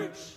works.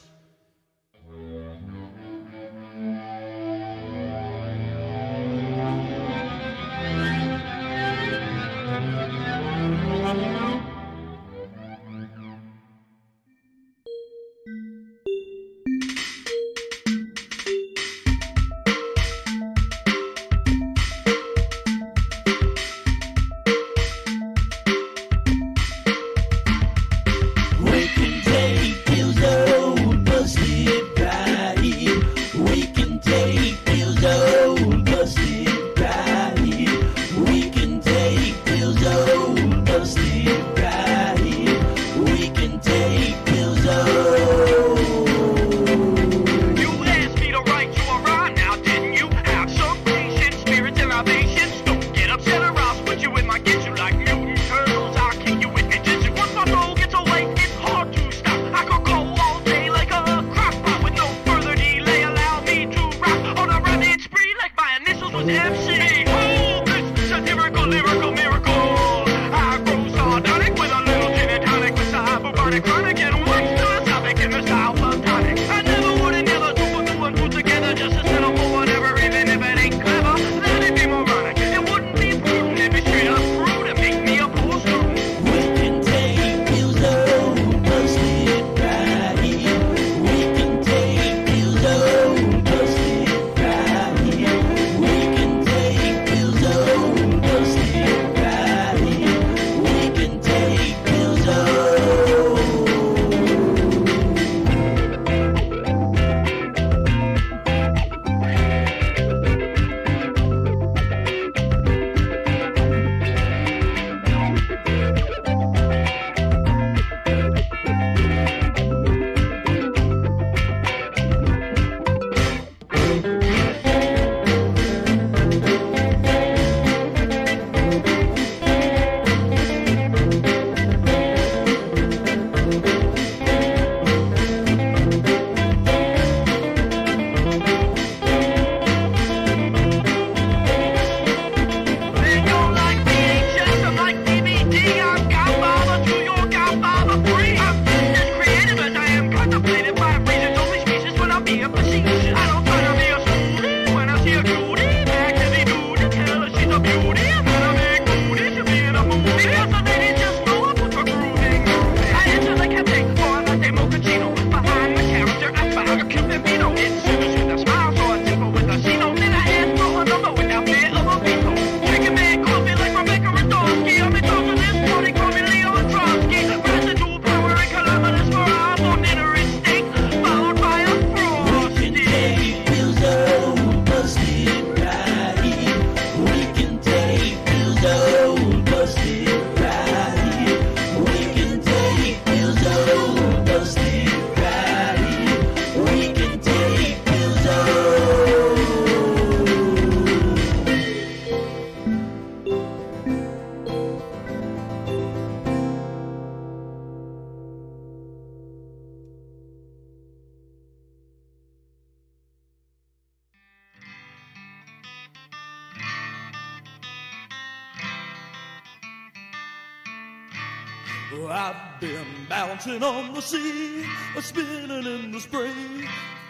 I've been bouncing on the sea, spinning in the spray,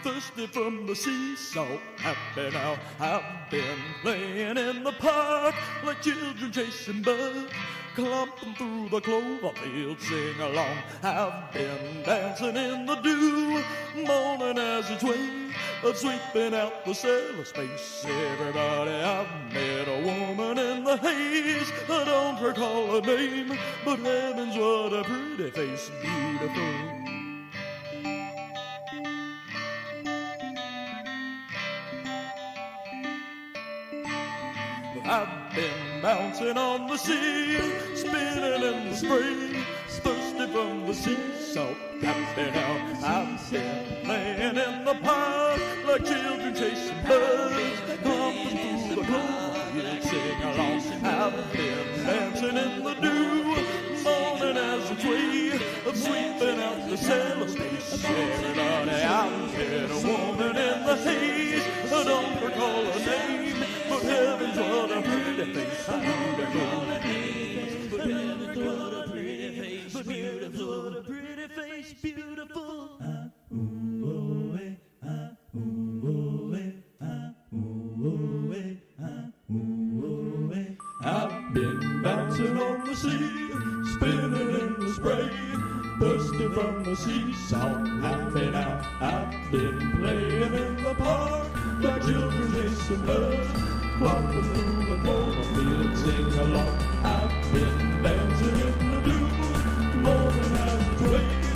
thirsty from the sea, so happy now. I've been playing in the park like children chasing bugs, clumping through the clover field, sing along. I've been dancing in the dew, morning as it's way, sweeping out the cellar space. Everybody, I've met a woman in the haze, I don't recall her name, but heavens, what a pretty face, beautiful. I've been bouncing on the sea, spinning in the spring, thirsty from the sea, so happy now. I've been playing in the park like children chasing birds, clumping through the clover, sing along. I've been dancing in the dew, morning as it's way, sweeping out the cellar space. Everybody, I've met a woman in the haze, I don't recall her name, but heavens, what a pretty face, beautiful. But heavens, what a pretty face, beautiful. What a pretty face, beautiful. seesaw. Happy now, I've been playing in the park like children chasing birds, walking through the cornfield, sing along. I've been dancing in the dew, morning as the waves,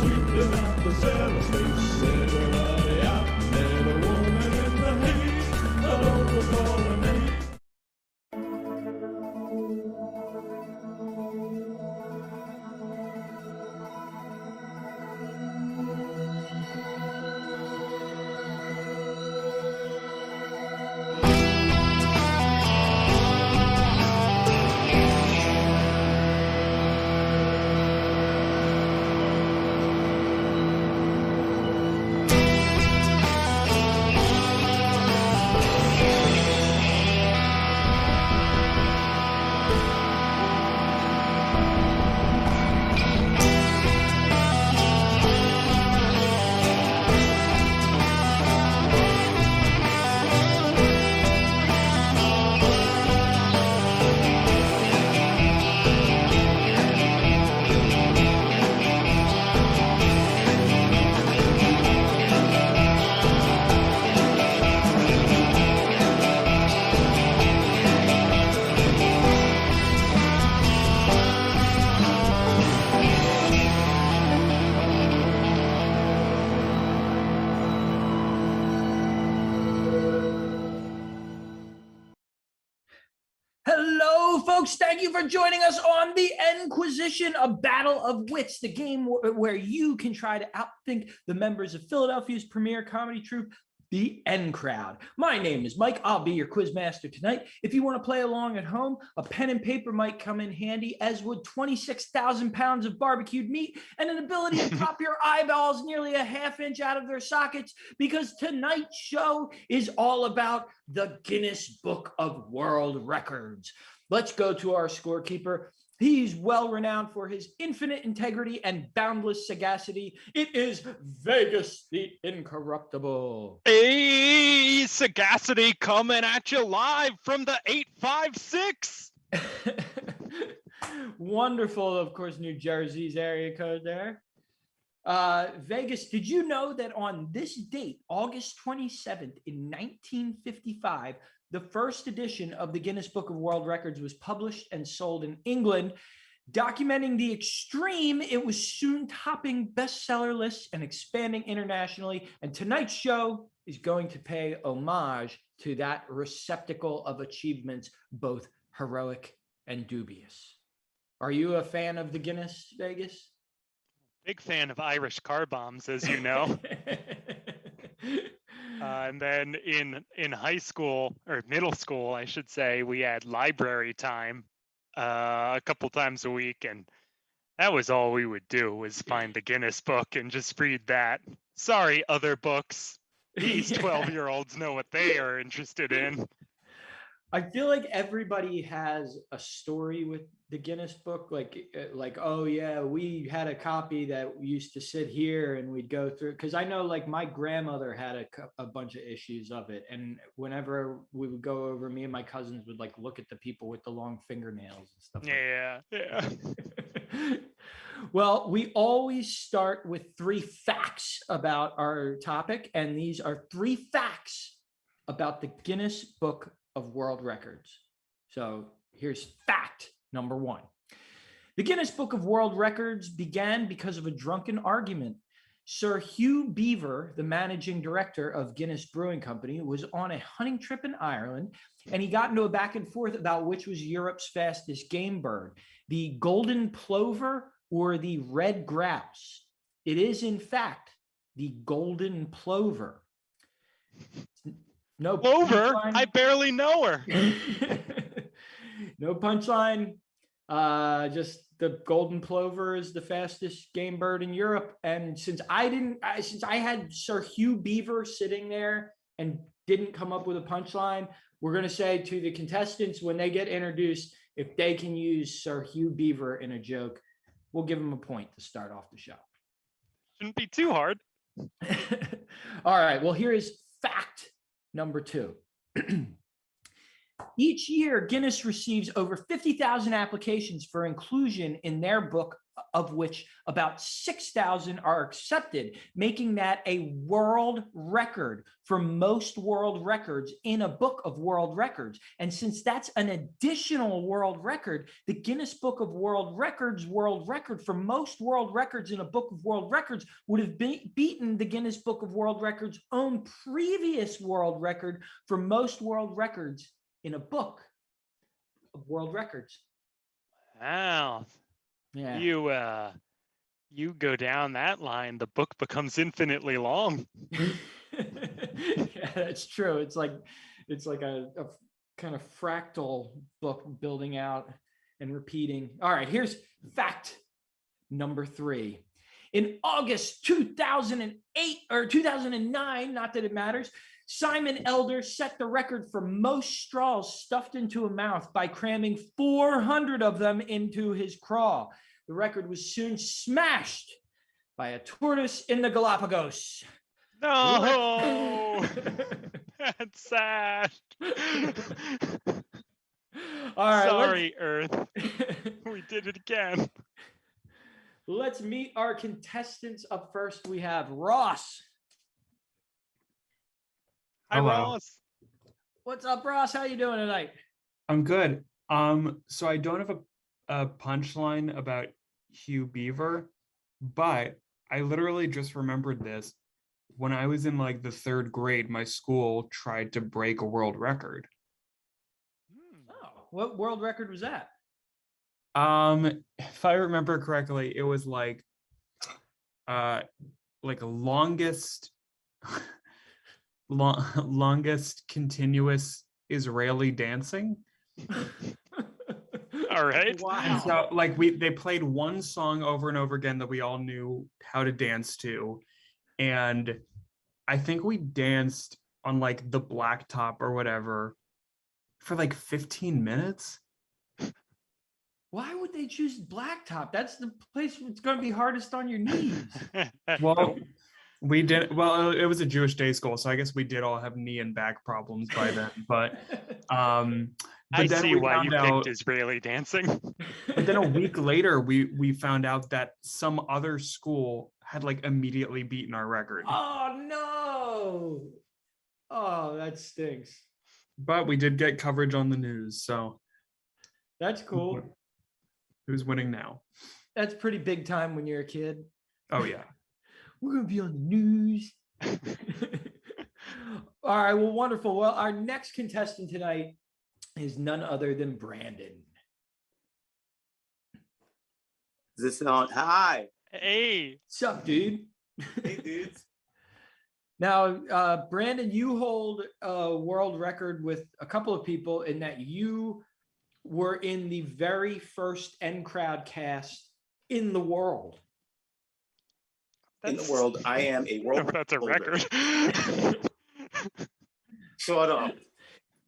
sweeping out the sailor space. Everybody, I've met a woman in the haze, I don't recall her name. Hello, folks. Thank you for joining us on the N Quisition, a battle of wits, the game where you can try to outthink the members of Philadelphia's premier comedy troupe, the N Crowd. My name is Mike. I'll be your quiz master tonight. If you want to play along at home, a pen and paper might come in handy, as would 26,000 pounds of barbecued meat and an ability to pop your eyeballs nearly a half-inch out of their sockets, because tonight's show is all about the Guinness Book of World Records. Let's go to our scorekeeper. He's well renowned for his infinite integrity and boundless sagacity. It is Vegas the Incorruptible. Hey, sagacity coming at you live from the 856. Wonderful, of course, New Jersey's area code there. Vegas, did you know that on this date, August 27th in 1955, the first edition of the Guinness Book of World Records was published and sold in England, documenting the extreme? It was soon topping bestseller lists and expanding internationally. And tonight's show is going to pay homage to that receptacle of achievements, both heroic and dubious. Are you a fan of the Guinness, Vegas? Big fan of Irish car bombs, as you know. And then in high school, or middle school, I should say, we had library time a couple times a week, and that was all we would do, was find the Guinness book and just read that. Sorry, other books. These 12-year-olds know what they are interested in. I feel like everybody has a story with the Guinness book, like, oh yeah, we had a copy that used to sit here and we'd go through, because I know like my grandmother had a bunch of issues of it, and whenever we would go over, me and my cousins would like look at the people with the long fingernails and stuff. Yeah. Well, we always start with 3 facts about our topic, and these are 3 facts about the Guinness Book of World Records. So here's fact number 1. The Guinness Book of World Records began because of a drunken argument. Sir Hugh Beaver, the managing director of Guinness Brewing Company, was on a hunting trip in Ireland, and he got into a back and forth about which was Europe's fastest game bird, the golden plover or the red grouse. It is, in fact, the golden plover. No Plover? I barely know her. No punchline. Just the golden plover is the fastest game bird in Europe. And since I had Sir Hugh Beaver sitting there and didn't come up with a punchline, we're going to say to the contestants, when they get introduced, if they can use Sir Hugh Beaver in a joke, we'll give them a point to start off the show. Shouldn't be too hard. All right. Well, here is fact number 2. Each year, Guinness receives over 50,000 applications for inclusion in their book, of which about 6,000 are accepted, making that a world record for most world records in a book of world records. And since that's an additional world record, the Guinness Book of World Records world record for most world records in a book of world records would have beaten the Guinness Book of World Records' own previous world record for most world records in a book of world records. Wow. Yeah. You go down that line, the book becomes infinitely long. Yeah, that's true. It's like a kind of fractal book building out and repeating. All right, here's fact number 3. In August 2008 or 2009, not that it matters, Simon Elder set the record for most straws stuffed into a mouth by cramming 400 of them into his craw. The record was soon smashed by a tortoise in the Galapagos. No, that's sad. All right, sorry, Earth. We did it again. Let's meet our contestants. Up first, we have Ross. Hi, Hello. Ross. What's up, Ross? How you doing tonight? I'm good. So I don't have a punchline about Hugh Beaver, but I literally just remembered this. When I was in like the 3rd grade, my school tried to break a world record. Oh, what world record was that? If I remember correctly, it was like a longest continuous Israeli dancing. All right. And Wow. so like they played one song over and over again that we all knew how to dance to. And I think we danced on like the blacktop or whatever for like 15 minutes. Why would they choose blacktop? That's the place where it's going to be hardest on your knees. Well, we did. Well, it was a Jewish day school, so I guess we did all have knee and back problems by then. But I then see we why you found out, picked Israeli dancing. But then a week later, we found out that some other school had like immediately beaten our record. Oh, no. Oh, that stinks. But we did get coverage on the news, so That's cool. who's winning now? That's pretty big time when you're a kid. Oh yeah. We're going to be on the news. All right, well, wonderful. Well, our next contestant tonight is none other than Brandon. Is this on? Hi. Hey. What's up, dude? Hey, dudes. Now, Brandon, you hold a world record with a couple of people in that you were in the very first N Crowd cast in the world. In the world, I am a world record. That's a record. Shut up.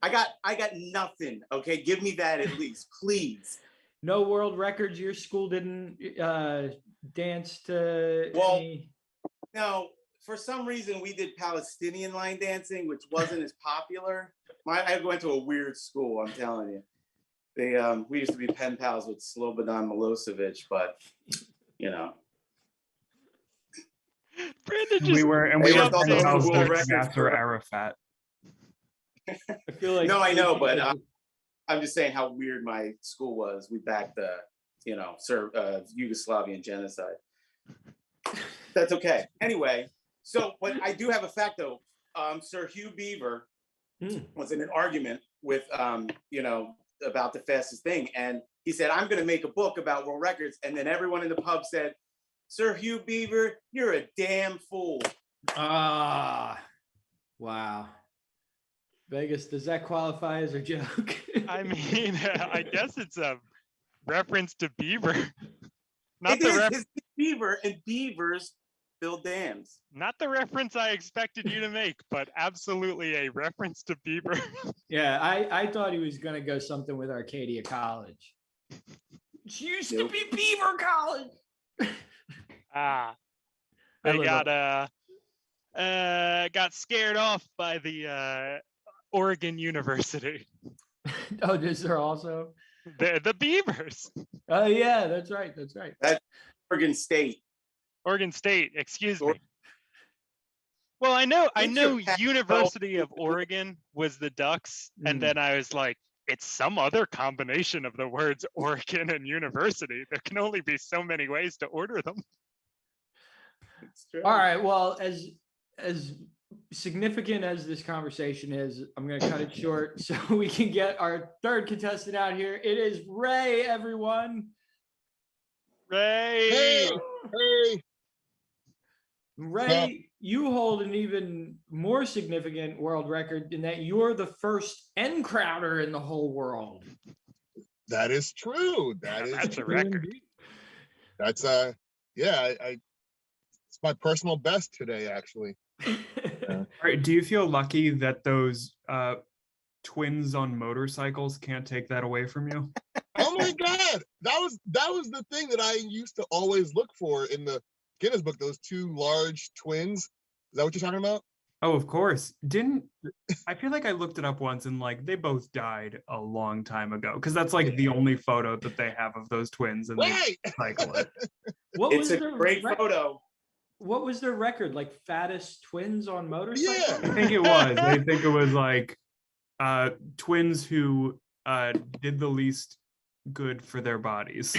I got nothing. Okay, give me that at least, please. No world records. Your school didn't dance to. Well, any... No, for some reason we did Palestinian line dancing, which wasn't as popular. I went to a weird school. I'm telling you. We used to be pen pals with Slobodan Milosevic, but you know. Brandon just we were jumped also in. world with records Yasser for- Arafat. I feel like. No, I know, but I'm just saying how weird my school was. We backed the, Yugoslavian genocide. That's okay. Anyway, so but I do have a fact though. Sir Hugh Beaver was in an argument with about the fastest thing, and he said, "I'm going to make a book about world records," and then everyone in the pub said, "Sir Hugh Beaver, you're a damn fool." Ah, wow. Vegas, does that qualify as a joke? I mean, I guess it's a reference to Beaver. It's Beaver, and beavers build dams. Not the reference I expected you to make, but absolutely a reference to Beaver. Yeah, I thought he was going to go something with Arcadia College. It used to be Beaver College. I I got scared off by the Oregon University. Oh, is there also? The Beavers. Oh yeah, that's right. That's right. That's Oregon State. Oregon State, excuse Or- me. Well, I know Get your University of Oregon was the Ducks, and Mm. then I was like, it's some other combination of the words Oregon and university. There can only be so many ways to order them. It's true. All right. Well, as significant as this conversation is, I'm going to cut it short so we can get our third contestant out here. It is Ray, everyone. Ray. Hey. Ray, you hold an even more significant world record in that you're the first N crowder in the whole world. That is true. That's a true record. indeed. That's yeah, it's my personal best today, actually. All right, do you feel lucky that those twins on motorcycles can't take that away from you? Oh my God, that was the thing that I used to always look for in the Guinness book. Those two large twins. Is that what you're talking about? Oh, of course. I feel like I looked it up once and like they both died a long time ago because that's like the only photo that they have of those twins and Right. they cycle it. What It's was a their great photo. What was their record? Like fattest twins on motorcycles? Yeah. I think it was. I think it was like twins who did the least good for their bodies.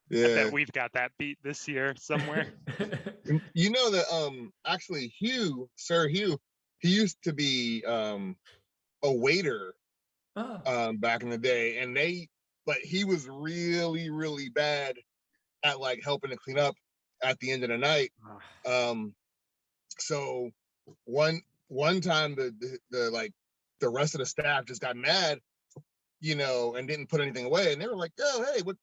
Yeah. That we've got that beat this year somewhere. You know that actually Sir Hugh, he used to be a waiter Oh. back in the day, but he was really, really bad at like helping to clean up at the end of the night. So one time the rest of the staff just got mad, and didn't put anything away, and they were like, "Oh, hey, what,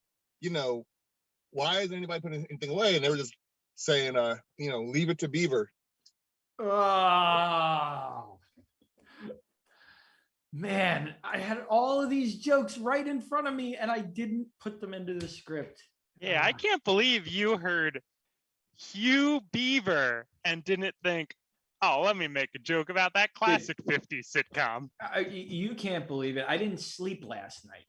why isn't anybody putting anything away?" And they were just saying, leave it to Beaver. Oh. Man, I had all of these jokes right in front of me and I didn't put them into the script. Yeah, I can't believe you heard Hugh Beaver and didn't think, oh, let me make a joke about that classic 50s sitcom. You can't believe it. I didn't sleep last night.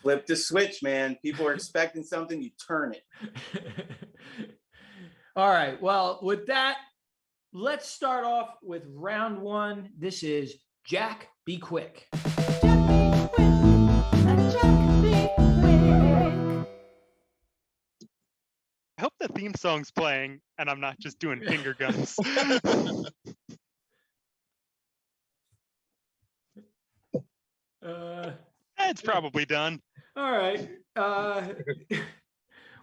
Flip the switch, man. People are expecting something, you turn it. All right. Well, with that, let's start off with round one. This is Jack, be quick. I hope the theme song's playing and I'm not just doing finger guns. It's probably done. All right.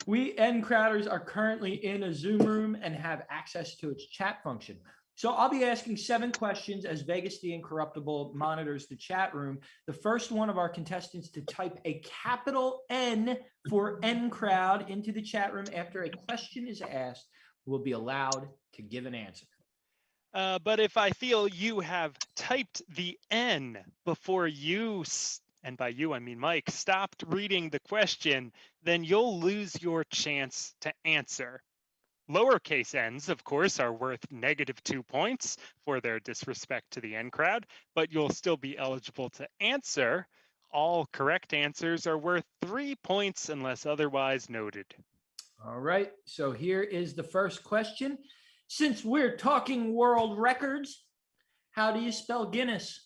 We N Crowders are currently in a Zoom room and have access to its chat function. So I'll be asking 7 questions as Vegas the Incorruptible monitors the chat room. The first one of our contestants to type a capital N for N Crowd into the chat room after a question is asked will be allowed to give an answer. But if I feel you have typed the N before you, and by you I mean Mike, stopped reading the question, then you'll lose your chance to answer. Lowercase n's, of course, are worth -2 points for their disrespect to the N crowd, but you'll still be eligible to answer. All correct answers are worth 3 points unless otherwise noted. All right, so here is the first question. Since we're talking world records, how do you spell Guinness?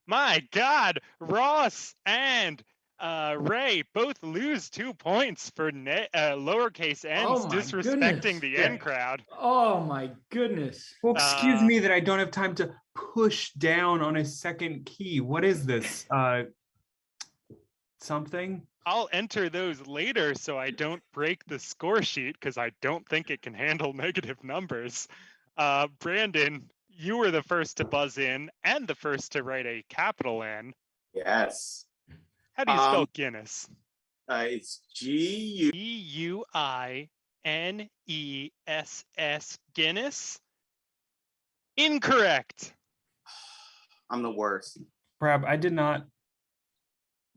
My God, Ross and Ray both lose 2 points for lowercase n's Oh my disrespecting goodness. the N crowd. Oh my goodness. Well, excuse me that I don't have time to push down on a second key. What is this? Something? I'll enter those later so I don't break the score sheet because I don't think it can handle negative numbers. Brandon, you were the first to buzz in and the first to write a capital N. Yes. How do you spell Guinness? It's G-U. G-U-I-N-E-S-S, Guinness. Incorrect. I'm the worst. Crab, I did not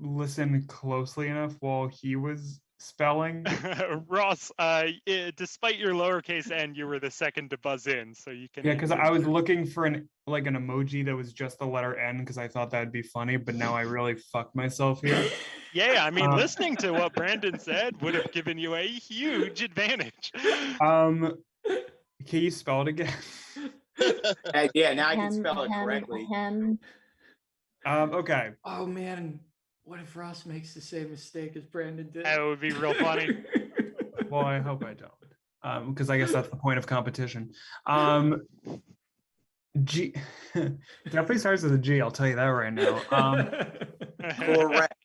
listen closely enough while he was spelling. Ross, despite your lowercase n, you were the second to buzz in, so you can. Yeah, because I was looking for an emoji that was just the letter N because I thought that'd be funny, but now I really fucked myself here. Yeah, I mean, listening to what Brandon said would have given you a huge advantage. Can you spell it again? Yeah, now I can spell it correctly. Okay. Oh man, what if Ross makes the same mistake as Brandon did? That would be real funny. Well, I hope I don't. Because I guess that's the point of competition. G definitely starts with a G, I'll tell you that right now. Correct.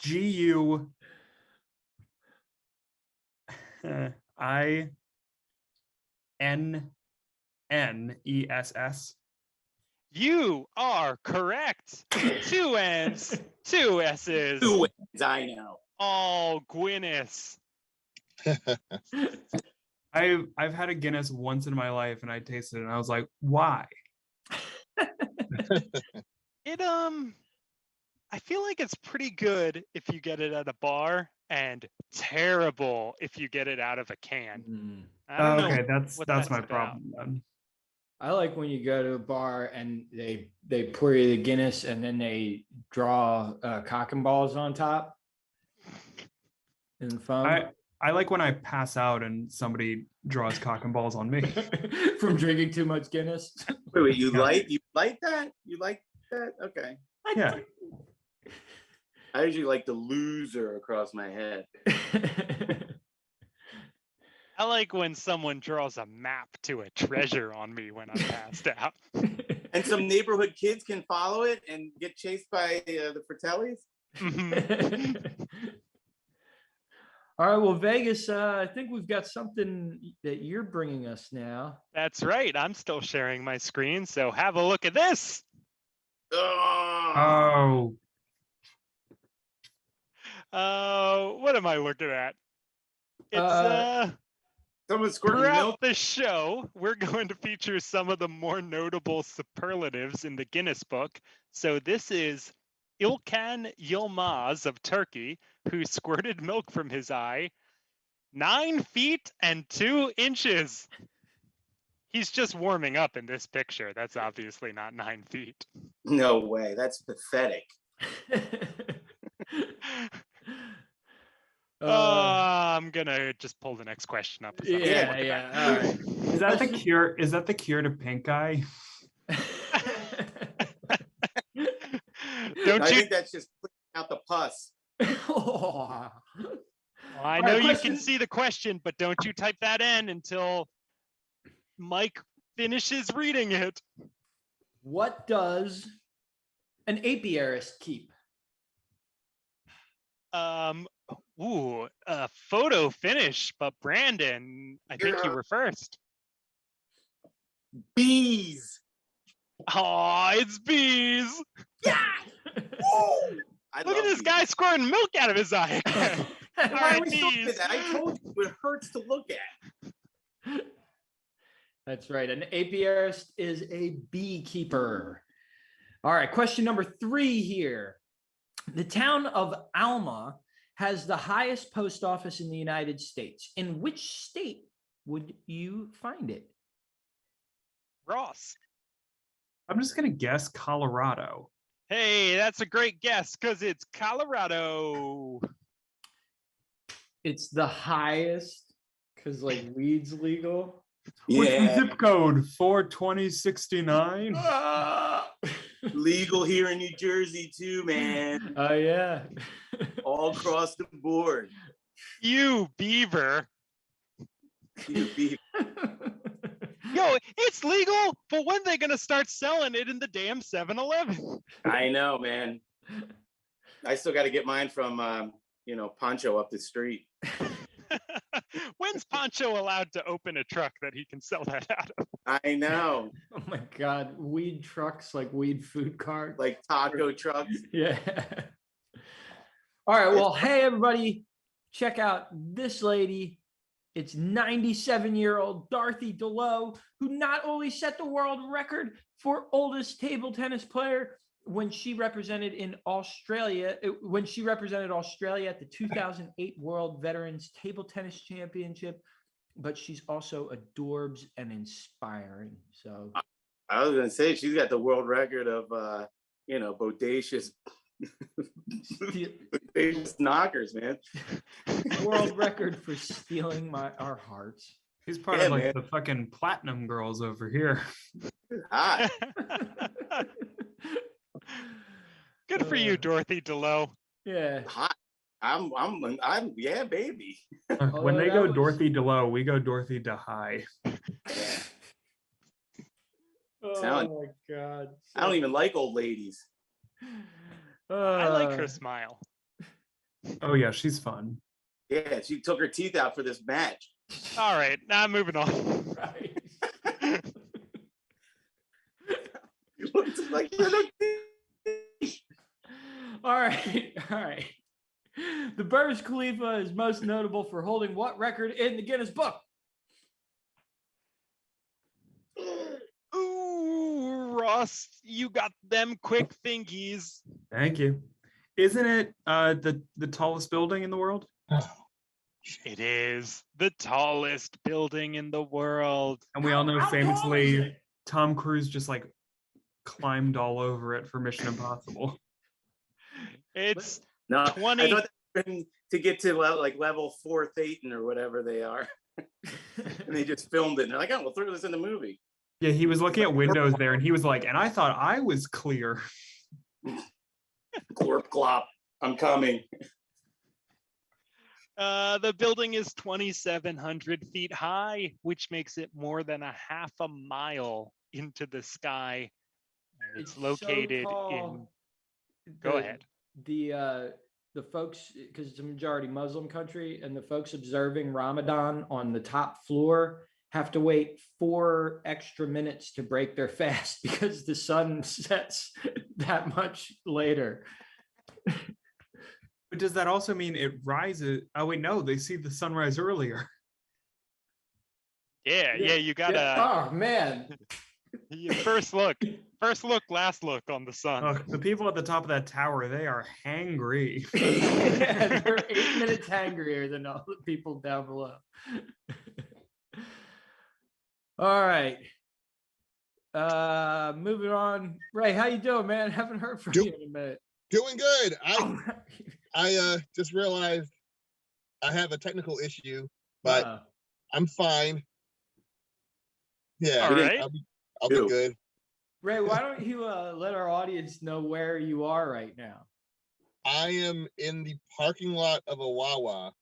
GU INNESS. You are correct. 2 N's, 2 S's. 2 N's, I know. All Guinness. I've had a Guinness once in my life and I tasted it and I was like, why? It I feel like it's pretty good if you get it at a bar and terrible if you get it out of a can. I don't know Okay, what that's my about. problem then. I like when you go to a bar and they pour you the Guinness and then they draw cock and balls on top in the foam. I like when I pass out and somebody draws cock and balls on me. From drinking too much Guinness. Wait, you like that? You like that? Okay. Yeah. I usually like the loser across my head. I like when someone draws a map to a treasure on me when I'm passed out. And some neighborhood kids can follow it and get chased by the Fratellis. All right, well, Vegas, I think we've got something that you're bringing us now. That's right. I'm still sharing my screen, so have a look at this. Oh. What am I looking at? It's someone squirting throughout milk. the show, we're going to feature some of the more notable superlatives in the Guinness book. So this is Ilkan Yilmaz of Turkey, who squirted milk from his eye 9 feet and 2 inches. He's just warming up in this picture. That's obviously not 9 feet. No way. That's pathetic. I'm gonna just pull the next question up. Yeah. All right. Is that the cure? Is that the cure to pink eye? Don't I you? think that's just putting out the pus. Oh. I All know right, you question. can see the question, but don't you type that in until Mike finishes reading it. What does an apiarist keep? Photo finish, but Brandon, I think you were first. Bees. Oh, it's bees. Yeah. Look at this guy squirting milk out of his eye. All Why right, are we so good bees. at that? I told you it hurts to look at. That's right. An apiarist is a beekeeper. All right. Question number 3 here. The town of Alma has the highest post office in the United States. In which state would you find it? Ross. I'm just gonna guess Colorado. Hey, that's a great guess because it's Colorado. It's the highest because like weed's legal. What's the Yeah. zip code? 42069. Legal here in New Jersey too, man. Oh yeah. All across the board. You beaver. You beef. Yo, it's legal, but when they gonna start selling it in the damn 7-Eleven? I know, man. I still got to get mine from, Pancho up the street. When's Pancho allowed to open a truck that he can sell that out of? I know. Oh my God. Weed trucks, like weed food carts. Like taco trucks. Yeah. All right. Well, hey, everybody, check out this lady. It's 97-year-old Dorothy DeLoe, who not only set the world record for oldest table tennis player, when she represented Australia at the 2008 World Veterans Table Tennis Championship, but she's also adorbs and inspiring. So I was gonna say she's got the world record of bodacious knockers, man. World record for stealing our hearts. He's part of like the fucking platinum girls over here. Hot. Good for you, Dorothy DeLoe. Yeah. Hot. I'm yeah, baby. When they go Dorothy DeLoe, we go Dorothy DeHigh. Oh my God. I don't even like old ladies. I like her smile. Oh yeah, she's fun. Yeah, she took her teeth out for this match. All right, now I'm moving on. Right. You looked like All right. The Burj Khalifa is most notable for holding what record in the Guinness Book? Ooh, Ross, you got them quick thingies. Thank you. Isn't it the tallest building in the world? It is the tallest building in the world. And we all know How tall is famously it? Tom Cruise just like climbed all over it for Mission Impossible. It's no 20. I thought they were to get to level 4 Thetan or whatever they are. And they just filmed it and they're like, oh, we'll throw this in the movie. Yeah, he was looking at windows there and he was like, and I thought I was clear. Glorp glop, I'm coming. The building is 2,700 feet high, which makes it more than a half a mile into the sky. And it's located in. Go ahead. The folks, because it's a majority Muslim country, and the folks observing Ramadan on the top floor have to wait 4 extra minutes to break their fast because the sun sets that much later. But does that also mean it rises? Oh wait, no, they see the sunrise earlier. Yeah, you gotta. Oh man. First look, last look on the sun. Oh, the people at the top of that tower, they are hangry. Yeah, they're 8 minutes hangrier than all the people down below. All right. Moving on. Ray, how you doing, man? Haven't heard from you in a minute. Doing good. I just realized I have a technical issue, but I'm fine. Yeah, all right. I'll be good. Ray, why don't you let our audience know where you are right now? I am in the parking lot of a Wawa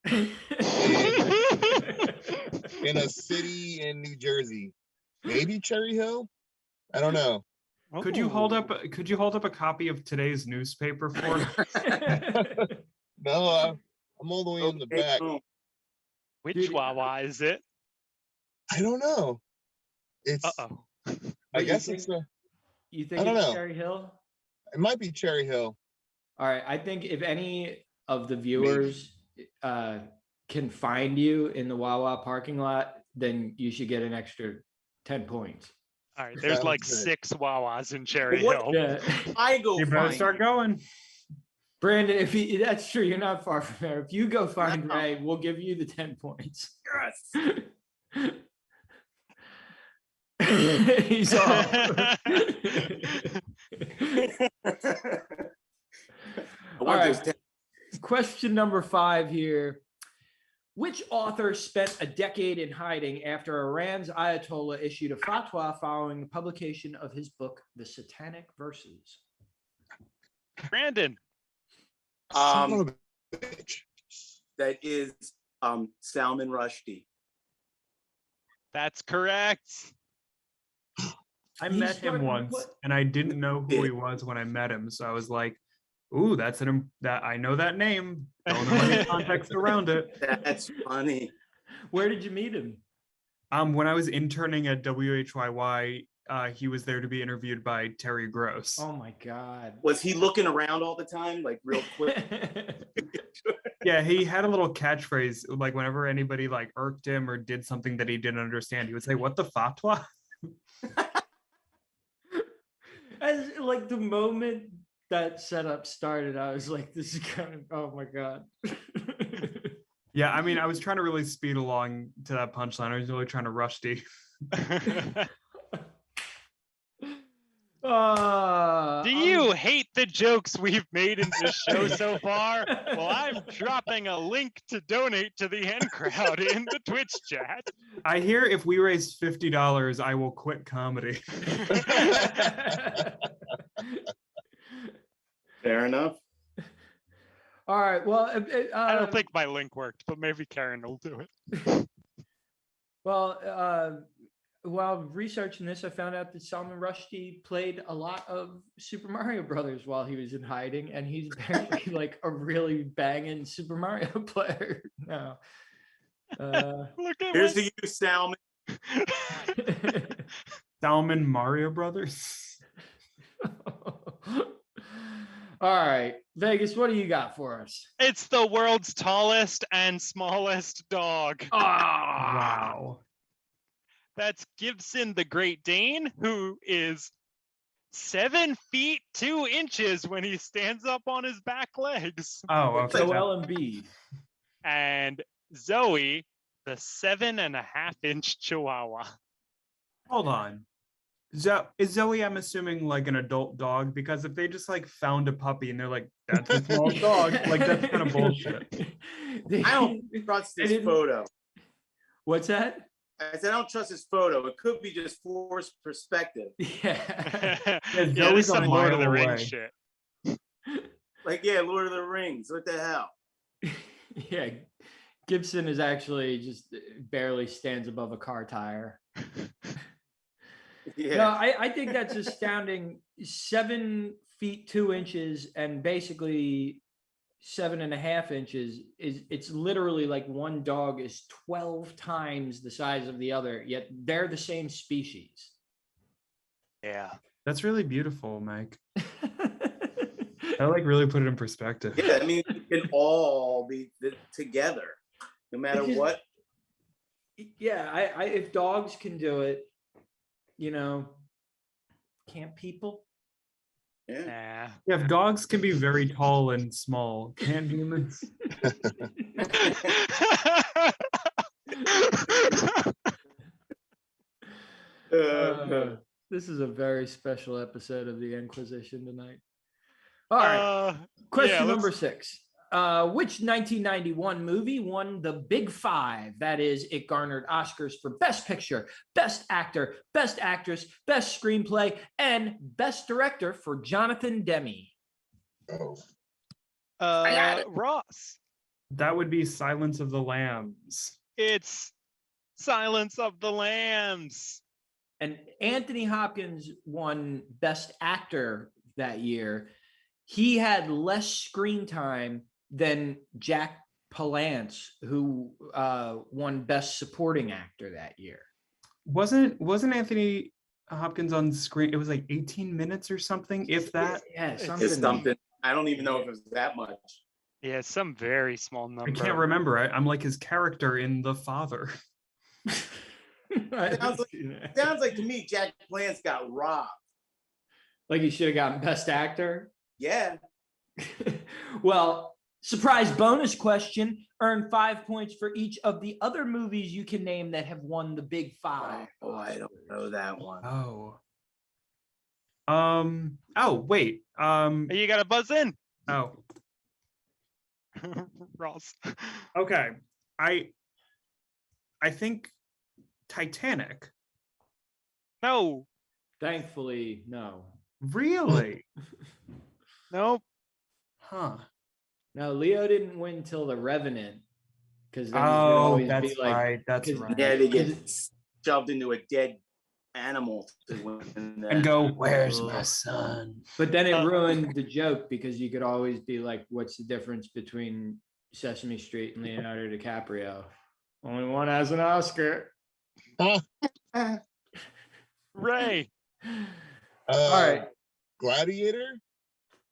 in a city in New Jersey, maybe Cherry Hill. I don't know. Could you hold up a copy of today's newspaper for me? No, I'm all the way in the back. Which Wawa is it? I don't know. It's. I guess it's a. You think I don't it's know. Cherry Hill? It might be Cherry Hill. All right. I think if any of the viewers can find you in the Wawa parking lot, then you should get an extra 10 points. All right, there's like Sounds good. 6 Wawas in Cherry What- Hill. Yeah. I go You better find start going. Brandon, that's true. You're not far from there. If you go find Ray, we'll give you the 10 points. Yes. He's off. All right. Question number 5 here. Which author spent a decade in hiding after Iran's Ayatollah issued a fatwa following the publication of his book, The Satanic Verses? Brandon. Son of a bitch. That is Salman Rushdie. That's correct. I met him once, and I didn't know who he was when I met him. So I was like, "Ooh, that I know that name." Don't know any context around it. That's funny. Where did you meet him? When I was interning at WHYY, he was there to be interviewed by Terry Gross. Oh my God. Was he looking around all the time, like real quick? Yeah, he had a little catchphrase, like whenever anybody like irked him or did something that he didn't understand, he would say, "What the fatwa?" As like the moment that setup started, I was like, this is kind of, oh my God. Yeah, I mean, I was trying to really speed along to that punchline. I was really trying to rush Steve. Do you hate the jokes we've made in this show so far? Well, I'm dropping a link to donate to the N Crowd in the Twitch chat. I hear if we raise $50, I will quit comedy. Fair enough. All right. Well, I don't think my link worked, but maybe Karen will do it. Well, while researching this, I found out that Salman Rushdie played a lot of Super Mario Brothers while he was in hiding, and he's apparently like a really banging Super Mario player now. Look at Here's to you, Salmon. Salmon Mario Brothers. All right, Vegas, what do you got for us? It's the world's tallest and smallest dog. Wow. That's Gibson the Great Dane, who is 7 feet 2 inches when he stands up on his back legs. Oh, okay. Joel Embiid. And Zoe, the 7.5-inch Chihuahua. Hold on. Is Zoe, I'm assuming, like an adult dog? Because if they just like found a puppy and they're like, that's a small dog, like that's kind of bullshit. I don't trust this photo. What's that? I said I don't trust this photo. It could be just forced perspective. Yeah. Yeah, Zoe's there's a some Lord of the mile Rings away. shit. Like, yeah, Lord of the Rings. What the hell? Yeah. Gibson is actually just barely stands above a car tire. Yeah. No, I think that's astounding. 7 feet 2 inches and basically 7.5 inches it's literally like one dog is 12 times the size of the other, yet they're the same species. Yeah. That's really beautiful, Mike. I like really put it in perspective. Yeah, I mean, we can all be together, no matter It's just- what. Yeah, I if dogs can do it, you know, can't people? Yeah. Yeah, if dogs can be very tall and small, can't humans? This is a very special episode of the Inquisition tonight. All right. Question number 6. Which 1991 movie won the Big Five? That is, it garnered Oscars for Best Picture, Best Actor, Best Actress, Best Screenplay, and Best Director for Jonathan Demme. Oh, Ross. That would be Silence of the Lambs. It's Silence of the Lambs. And Anthony Hopkins won Best Actor that year. He had less screen time than Jack Palance, who won Best Supporting Actor that year. Wasn't Anthony Hopkins on screen? It was like 18 minutes or something, if that. Yeah, It's something. I don't even know if it was that much. Yeah, some very small number. I can't remember. I'm like his character in The Father. Sounds like to me, Jack Palance got robbed. Like he should have gotten Best Actor. Yeah. Well, surprise bonus question. Earn 5 points for each of the other movies you can name that have won the Big Five. Oh, I don't know that one. Oh. Oh, wait. You gotta buzz in. Oh. Ross. Okay. I think Titanic. No. Thankfully, no. Really? Nope. Huh. No, Leo didn't win till The Revenant. Because then Oh, he's that's right. That's 'cause- right. Yeah, they get shoved into a dead animal to win that. And go, where's my son? But then it ruined the joke because you could always be like, what's the difference between Sesame Street and Leonardo DiCaprio? Only one has an Oscar. Ray. All right. Gladiator?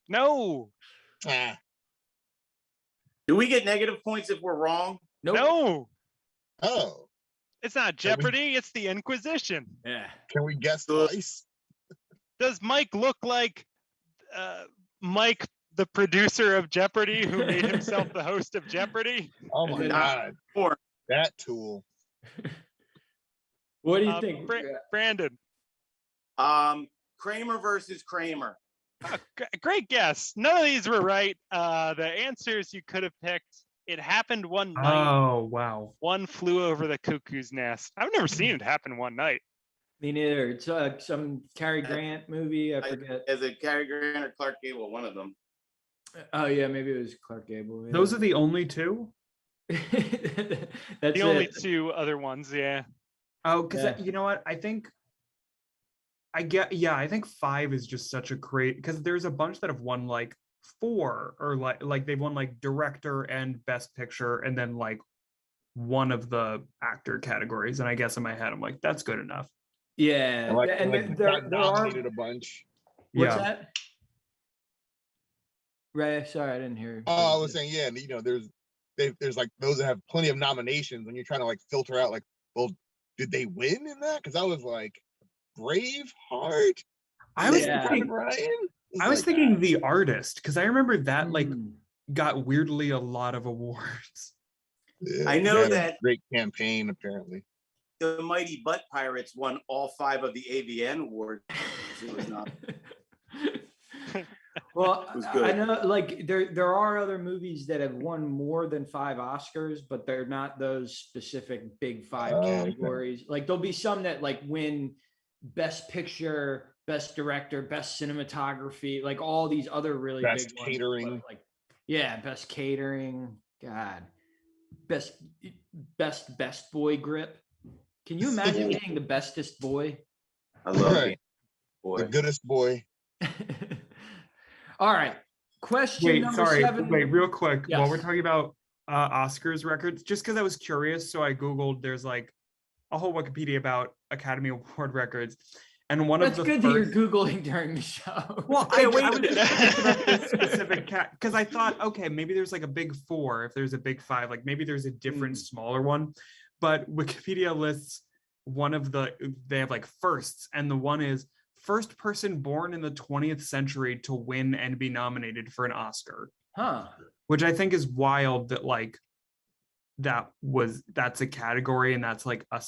No. Ah, Do we get negative points if we're wrong? Nope. No. oh, It's not Jeopardy. It's the Inquisition. Yeah. can we guess Good. twice? Does Mike look like Mike, the producer of Jeopardy, who made himself the host of Jeopardy? Oh my God. Or That tool. What do you think, Brandon? Kramer versus Kramer. Great guess. None of these were right. The answers you could have picked. It happened one night. Oh, wow. One flew over the cuckoo's nest. I've never seen it happen one night. Me neither. It's some Cary Grant movie. I forget. Is it Cary Grant or Clark Gable? One of them. Oh yeah, maybe it was Clark Gable. Yeah. Those are the only two? That's The only two other ones, yeah. Oh, because Yeah. you know what? I think 5 is just such a great, because there's a bunch that have won like 4 or like they've won like director and best picture and then like one of the actor categories. And I guess in my head, I'm like, that's good enough. Yeah, I like, and like there got are. nominated a bunch. What's Yeah. that? Ray, sorry, I didn't hear. Oh, I was saying, yeah, you know, there's like those that have plenty of nominations when you're trying to like filter out like, well, did they win in that? Because I was like, Braveheart. I was Yeah. thinking, Ryan. I was like, thinking The Artist, because I remember that like Mm. got weirdly a lot of awards. yeah, I know they had a that- great campaign apparently. The Mighty Butt Pirates won all 5 of the AVN awards. It was not. Well, It was I good. know like there are other movies that have won more than 5 Oscars, but they're not those specific big 5 Oh, okay. categories. Like there'll be some that like win Best Picture, Best Director, Best Cinematography, like all these other really Best big ones. catering. But, like yeah, Best Catering. God, best boy grip. Can you imagine being the bestest boy? I love Right. it. Boy. The goodest boy. All right. Question Wait, number sorry. 7. Wait, real quick. While we're Yes. talking about Oscars records, just because I was curious, so I Googled, there's like a whole Wikipedia about Academy Award records. And one That's of the good first... that you're Googling during the show. Well, Hey, I wait was a minute. curious about this specific cat because I thought, okay, maybe there's like a big 4. If there's a big 5, like maybe there's a different smaller one. But Wikipedia lists one of they have like firsts, and the one is first person born in the 20th century to win and be nominated for an Oscar, Huh. which I think is wild that like that's a category and that's like a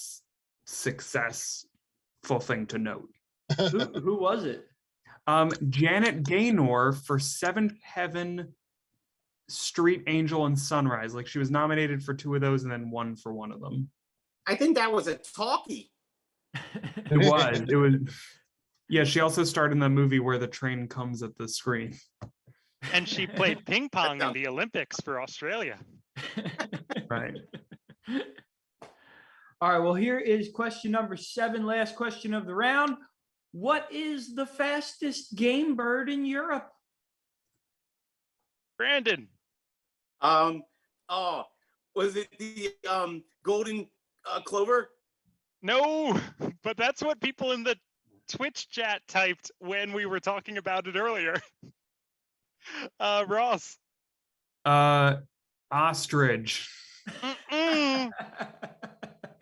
successful thing to note. Who was it? Janet Gaynor for Seventh Heaven, Street Angel, and Sunrise. Like she was nominated for 2 of those and then won for one of them. I think that was a talkie. It was. Yeah, she also starred in the movie where the train comes at the screen. And she played ping pong in the Olympics for Australia. Right. All right. Well, here is question number 7, last question of the round. What is the fastest game bird in Europe? Brandon. Was it the golden clover? No, but that's what people in the Twitch chat typed when we were talking about it earlier. Ross. Ostrich. Mm-mm.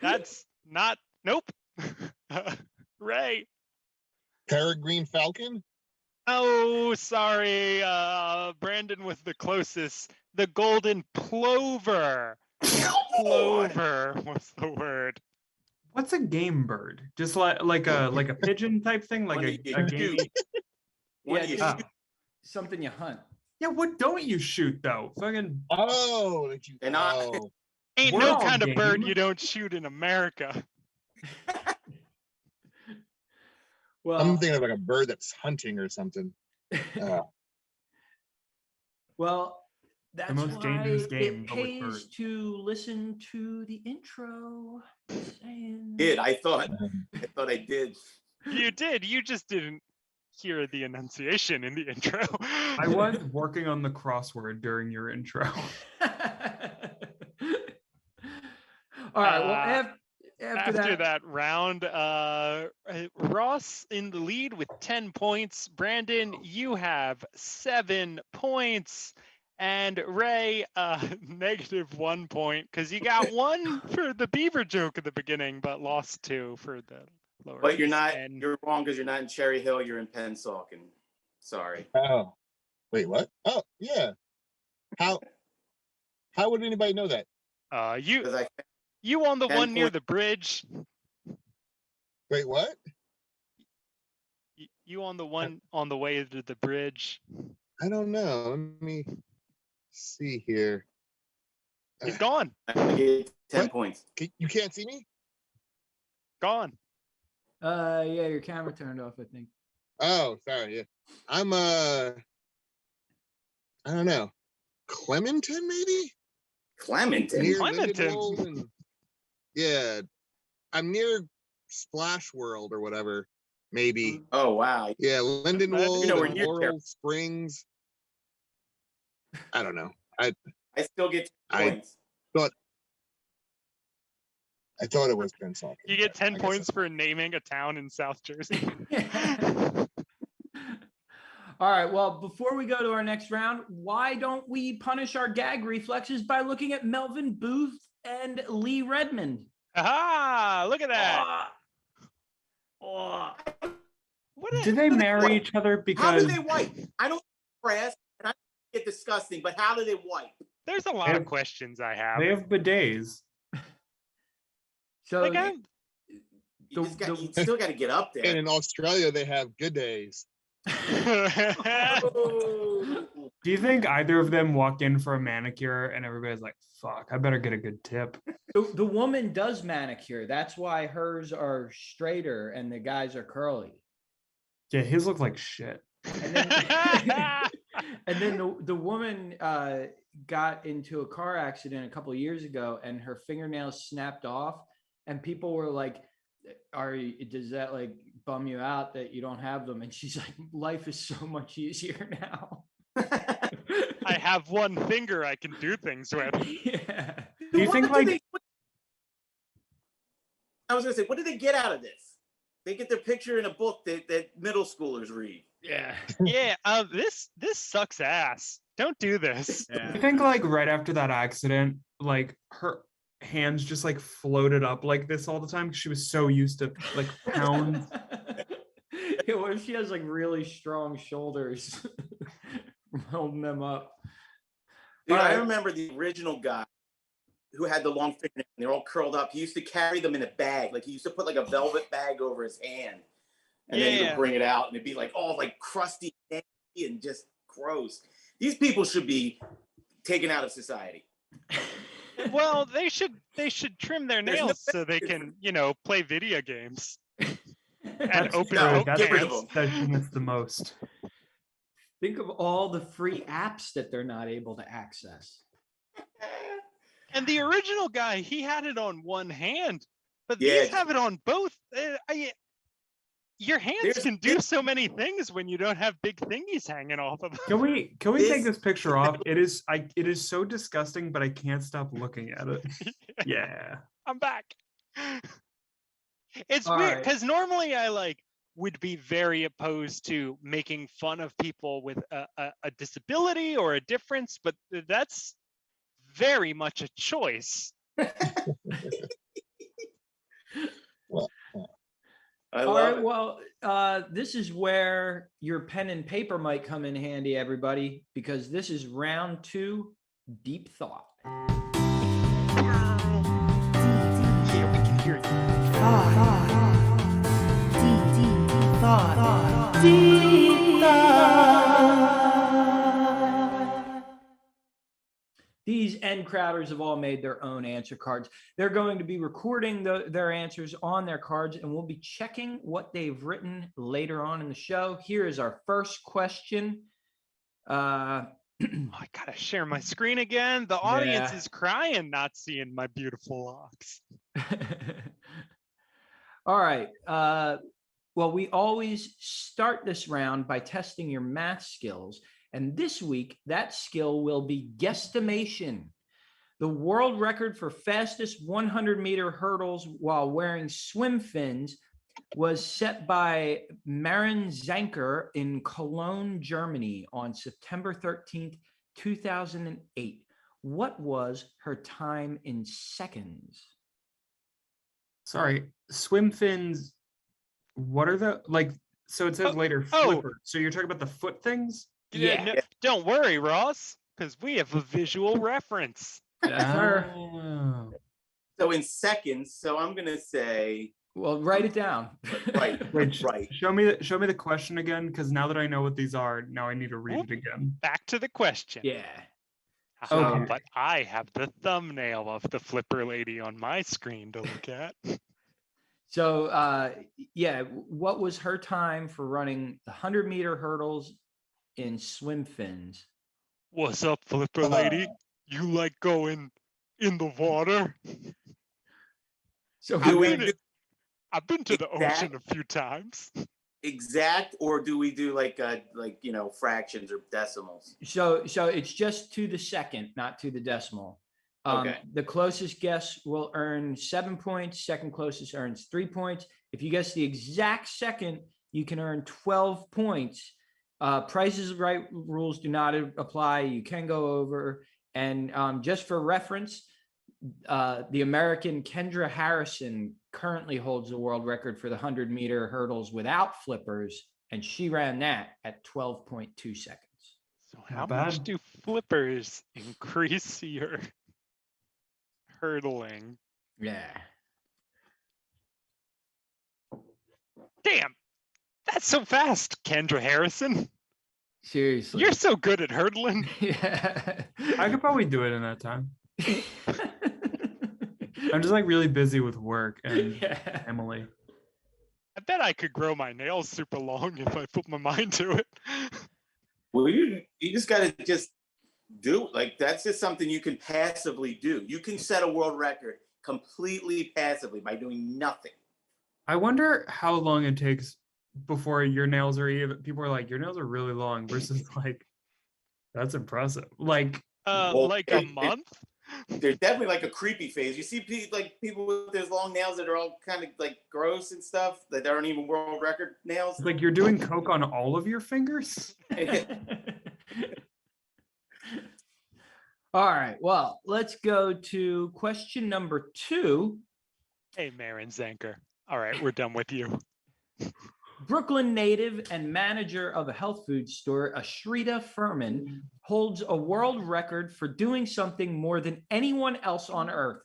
That's not. Nope. Ray. Peregrine falcon. Oh, sorry. Brandon was the closest. The golden plover. Plover was the word. What's a game bird? Just like a pigeon type thing, like One a you game. shoot. One Yeah, you just shoot. something you hunt. Yeah, what don't you shoot though? Fucking Oh, that you. And oh. Ain't We're no all kind of bird game. you don't shoot in America. Well, I'm thinking of like a bird that's hunting or something. well, that's most why dangerous game, it but with pays birds. to listen to the intro. Just saying. Did I thought I did. You did. You just didn't hear the enunciation in the intro. I was working on the crossword during your intro. All right. Well, After that round, Ross in the lead with 10 points. Brandon, you have 7 points. And Ray, -1 point because you got 1 for the beaver joke at the beginning, but lost 2 for the But you're lowercase not. n. You're wrong because you're not in Cherry Hill. You're in Pennsauken. Sorry. Oh, wait, what? Oh, yeah. How would anybody know that? Because I You on the 10 one near point- the bridge. Wait, what? You on the one on the way to the bridge. I don't know. Let me see here. He's gone. I get 10 What? points. You can't see me? Gone. Yeah, your camera turned off, I think. Oh, sorry. Yeah. I'm I don't know. Clementon, maybe? Clementon. Near Clementon. Lindenwold and yeah. I'm near Splash World or whatever. Maybe. Oh wow. Yeah, Lindenwold nowhere and near Laurel Springs. I don't know. I still get 10 points. I thought it was Pennsauken. You get but 10 I guess points I'm for naming a town in South Jersey. All right. Well, before we go to our next round, why don't we punish our gag reflexes by looking at Melvin Booth and Lee Redmond? Aha! Look at that. Oh. Did they marry each other? How Because do they wipe? I don't press and I get disgusting, but how do they wipe? There's a lot of questions I have. they have bidets. So Like, You still got to get up And there. in Australia, they have good days. Oh. Do you think either of them walk in for a manicure and everybody's like, fuck, I better get a good tip? the woman does manicure. That's why hers are straighter and the guys are curly. Yeah, his look like shit. And then, and then the woman got into a car accident a couple of years ago and her fingernails snapped off. And people were like, does that like bum you out that you don't have them? And she's like, life is so much easier now. I have one finger I can do things with. Yeah. Do you think like I was gonna say, what do they get out of this? They get their picture in a book that middle schoolers read. Yeah. Yeah, this sucks ass. Don't do this. I think like right after that accident, like her hands just like floated up like this all the time because she was so used to like pounds. Yeah, what if she has like really strong shoulders holding them up? Dude, All I right. remember the original guy who had the long fingernails and they're all curled up. He used to carry them in a bag. Like he used to put like a velvet bag over his hand. And then he Yeah. would bring it out and it'd be like all like crusty and just gross. These people should be taken out of society. Well, they should trim their There's no nails so they can, play video games and That's open true. Coke That's get rid of cans. them. that she missed the most. Think of all the free apps that they're not able to access. And the original guy, he had it on one hand, but Yeah. these have it on both. Your hands There's- can do so many things when you don't have big thingies hanging off of them. Can we take This- this picture off? It is so disgusting, but I can't stop looking at it. Yeah. I'm back. It's All weird right. because normally I would be very opposed to making fun of people with a disability or a difference, but that's very much a choice. I All love right. it. Well, this is where your pen and paper might come in handy, everybody, because this is round 2, deep thought. Yeah, we can hear you. These N Crowders have all made their own answer cards. They're going to be recording their answers on their cards, and we'll be checking what they've written later on in the show. Here is our first question. I gotta share my screen again. The audience Yeah. is crying not seeing my beautiful locks. All right. Well, we always start this round by testing your math skills. And this week, that skill will be guesstimation. The world record for fastest 100-meter hurdles while wearing swim fins was set by Maren Zanker in Cologne, Germany on September 13th, 2008. What was her time in seconds? Sorry, swim fins What are the like? So it says later oh. flipper. So you're talking about the foot things? Yeah. No, don't worry, Ross, because we have a visual reference. That's her. Oh. So in seconds, so I'm gonna say Well, write it down. right. Wait, Right. show me the question again, because now that I know what these are, now I need to read it again. Back to the question. Yeah. Okay. But I have the thumbnail of the flipper lady on my screen to look at. So, yeah, what was her time for running the 100-meter hurdles in swim fins? What's up, flipper lady? You like going in the water? So Do we we I've been to the ocean a few times. exact, or do we do like fractions or decimals? So it's just to the second, not to the decimal. Okay. The closest guess will earn 7 points. Second closest earns 3 points. If you guess the exact second, you can earn 12 points. Price is Right rules do not apply. You can go over. And just for reference, the American Kendra Harrison currently holds the world record for the 100-meter hurdles without flippers, and she ran that at 12.2 seconds. So how much do flippers increase your hurdling? Yeah. Damn, that's so fast, Kendra Harrison. Seriously. You're so good at hurdling. Yeah. I could probably do it in that time. I'm just like really busy with work and Emily. I bet I could grow my nails super long if I put my mind to it. Well, you just gotta just do it. Like that's just something you can passively do. You can set a world record completely passively by doing nothing. I wonder how long it takes before your nails are even. People are like, your nails are really long versus like, that's impressive. Like, like a month. There's definitely like a creepy phase. You see people with those long nails that are all kind of like gross and stuff that aren't even world record nails. Like you're doing coke on all of your fingers. All right. Well, let's go to question number 2. Hey, Marin Zanker. All right, we're done with you. Brooklyn native and manager of a health food store, Ashrita Furman, holds a world record for doing something more than anyone else on earth.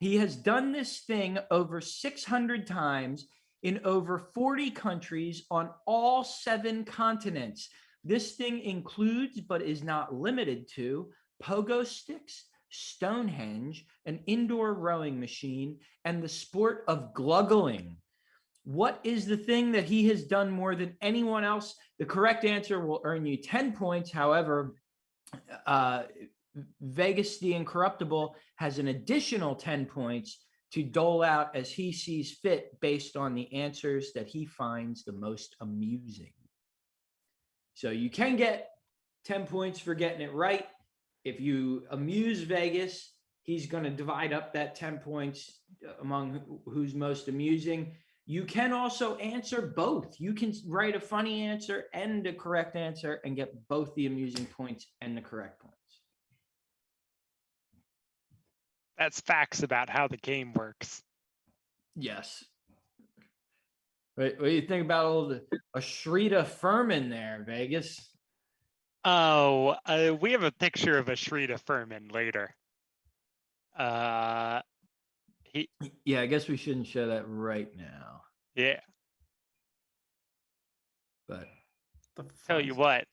He has done this thing over 600 times in over 40 countries on all 7 continents. This thing includes, but is not limited to, pogo sticks, Stonehenge, an indoor rowing machine, and the sport of gluggling. What is the thing that he has done more than anyone else? The correct answer will earn you 10 points. However, Vegas the Incorruptible has an additional 10 points to dole out as he sees fit based on the answers that he finds the most amusing. So you can get 10 points for getting it right. If you amuse Vegas, he's going to divide up that 10 points among who's most amusing. You can also answer both. You can write a funny answer and a correct answer and get both the amusing points and the correct points. That's facts about how the game works. Yes. What do you think about old Ashrita Furman there, Vegas? Oh, we have a picture of Ashrita Furman later. Yeah, I guess we shouldn't show that right now. Yeah. But tell you what,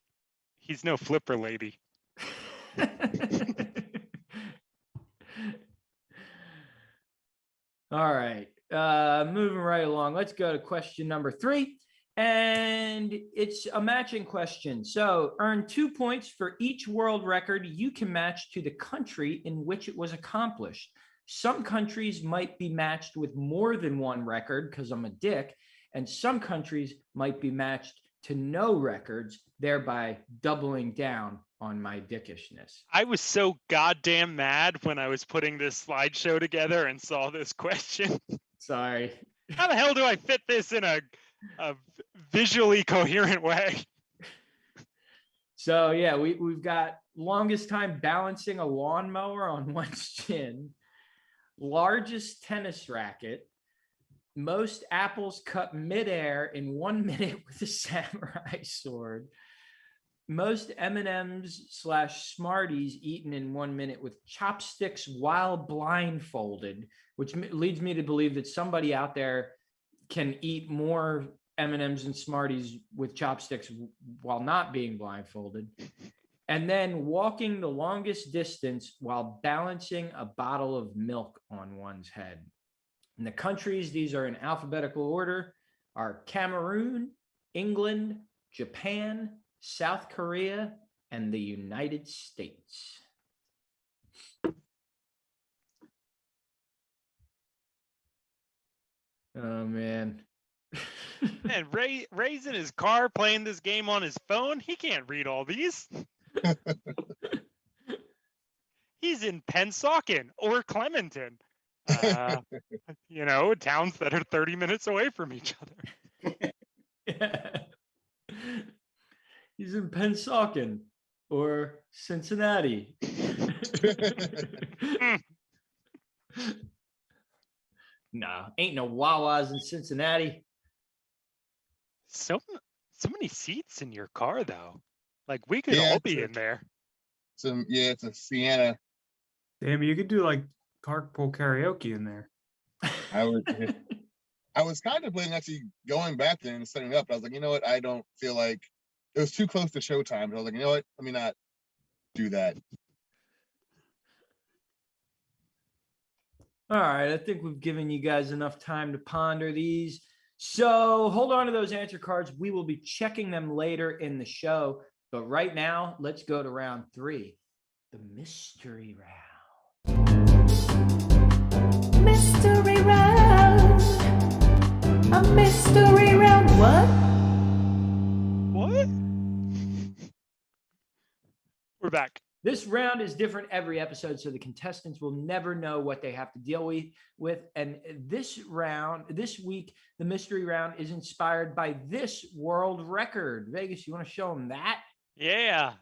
he's no flipper lady. All right. Moving right along. Let's go to question number 3. And it's a matching question. So earn 2 points for each world record you can match to the country in which it was accomplished. Some countries might be matched with more than one record because I'm a dick, and some countries might be matched to no records, thereby doubling down on my dickishness. I was so goddamn mad when I was putting this slideshow together and saw this question. Sorry. How the hell do I fit this in a visually coherent way? So yeah, we've got longest time balancing a lawnmower on one shin, largest tennis racket, most apples cut midair in 1 minute with a samurai sword. Most M&Ms / Smarties eaten in 1 minute with chopsticks while blindfolded, which leads me to believe that somebody out there can eat more M&Ms and Smarties with chopsticks while not being blindfolded. And then walking the longest distance while balancing a bottle of milk on one's head. And the countries, these are in alphabetical order, are Cameroon, England, Japan, South Korea, and the United States. Oh, man. And Ray's in his car playing this game on his phone. He can't read all these. He's in Pennsauken or Clementon. Towns that are 30 minutes away from each other. Yeah. He's in Pennsauken or Cincinnati. No, ain't no Wawas in Cincinnati. So many seats in your car, though. Like, we could all be in there. It's a Sienna. Damn, you could do like carpool karaoke in there. I was contemplating actually going back there and setting it up. I was like, you know what? I don't feel like it was too close to showtime. I was like, you know what? Let me not do that. All right, I think we've given you guys enough time to ponder these. So hold on to those answer cards. We will be checking them later in the show. But right now, let's go to round 3, the mystery round. Mystery round. A mystery round. What? We're back. This round is different every episode, so the contestants will never know what they have to deal with. And this week, the mystery round is inspired by this world record. Vegas, you want to show them that? Yeah.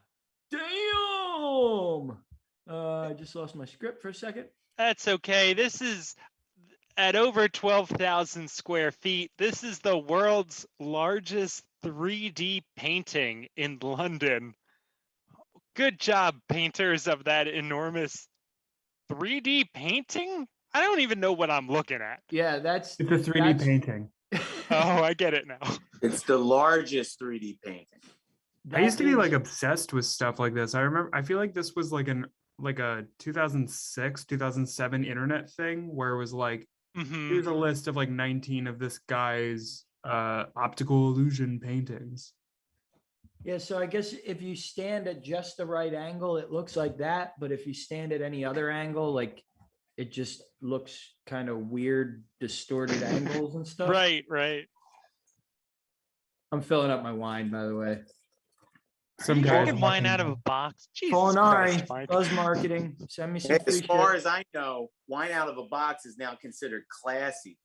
Damn! I just lost my script for a second. That's okay. This is at over 12,000 square feet. This is the world's largest 3D painting in London. Good job, painters of that enormous 3D painting. I don't even know what I'm looking at. Yeah, It's a 3D painting. Oh, I get it now. It's the largest 3D painting. I used to be like obsessed with stuff like this. I feel like this was like a 2006, 2007 internet thing where it was like, here's a list of like 19 of this guy's optical illusion paintings. Yeah, so I guess if you stand at just the right angle, it looks like that. But if you stand at any other angle, like it just looks kind of weird, distorted angles and stuff. Right. I'm filling up my wine, by the way. Some You guys drinking wine out of a box. Jesus Culinary, Christ, Mike. buzz marketing. Send me some Hey, free as far shit. as I know, wine out of a box is now considered classy.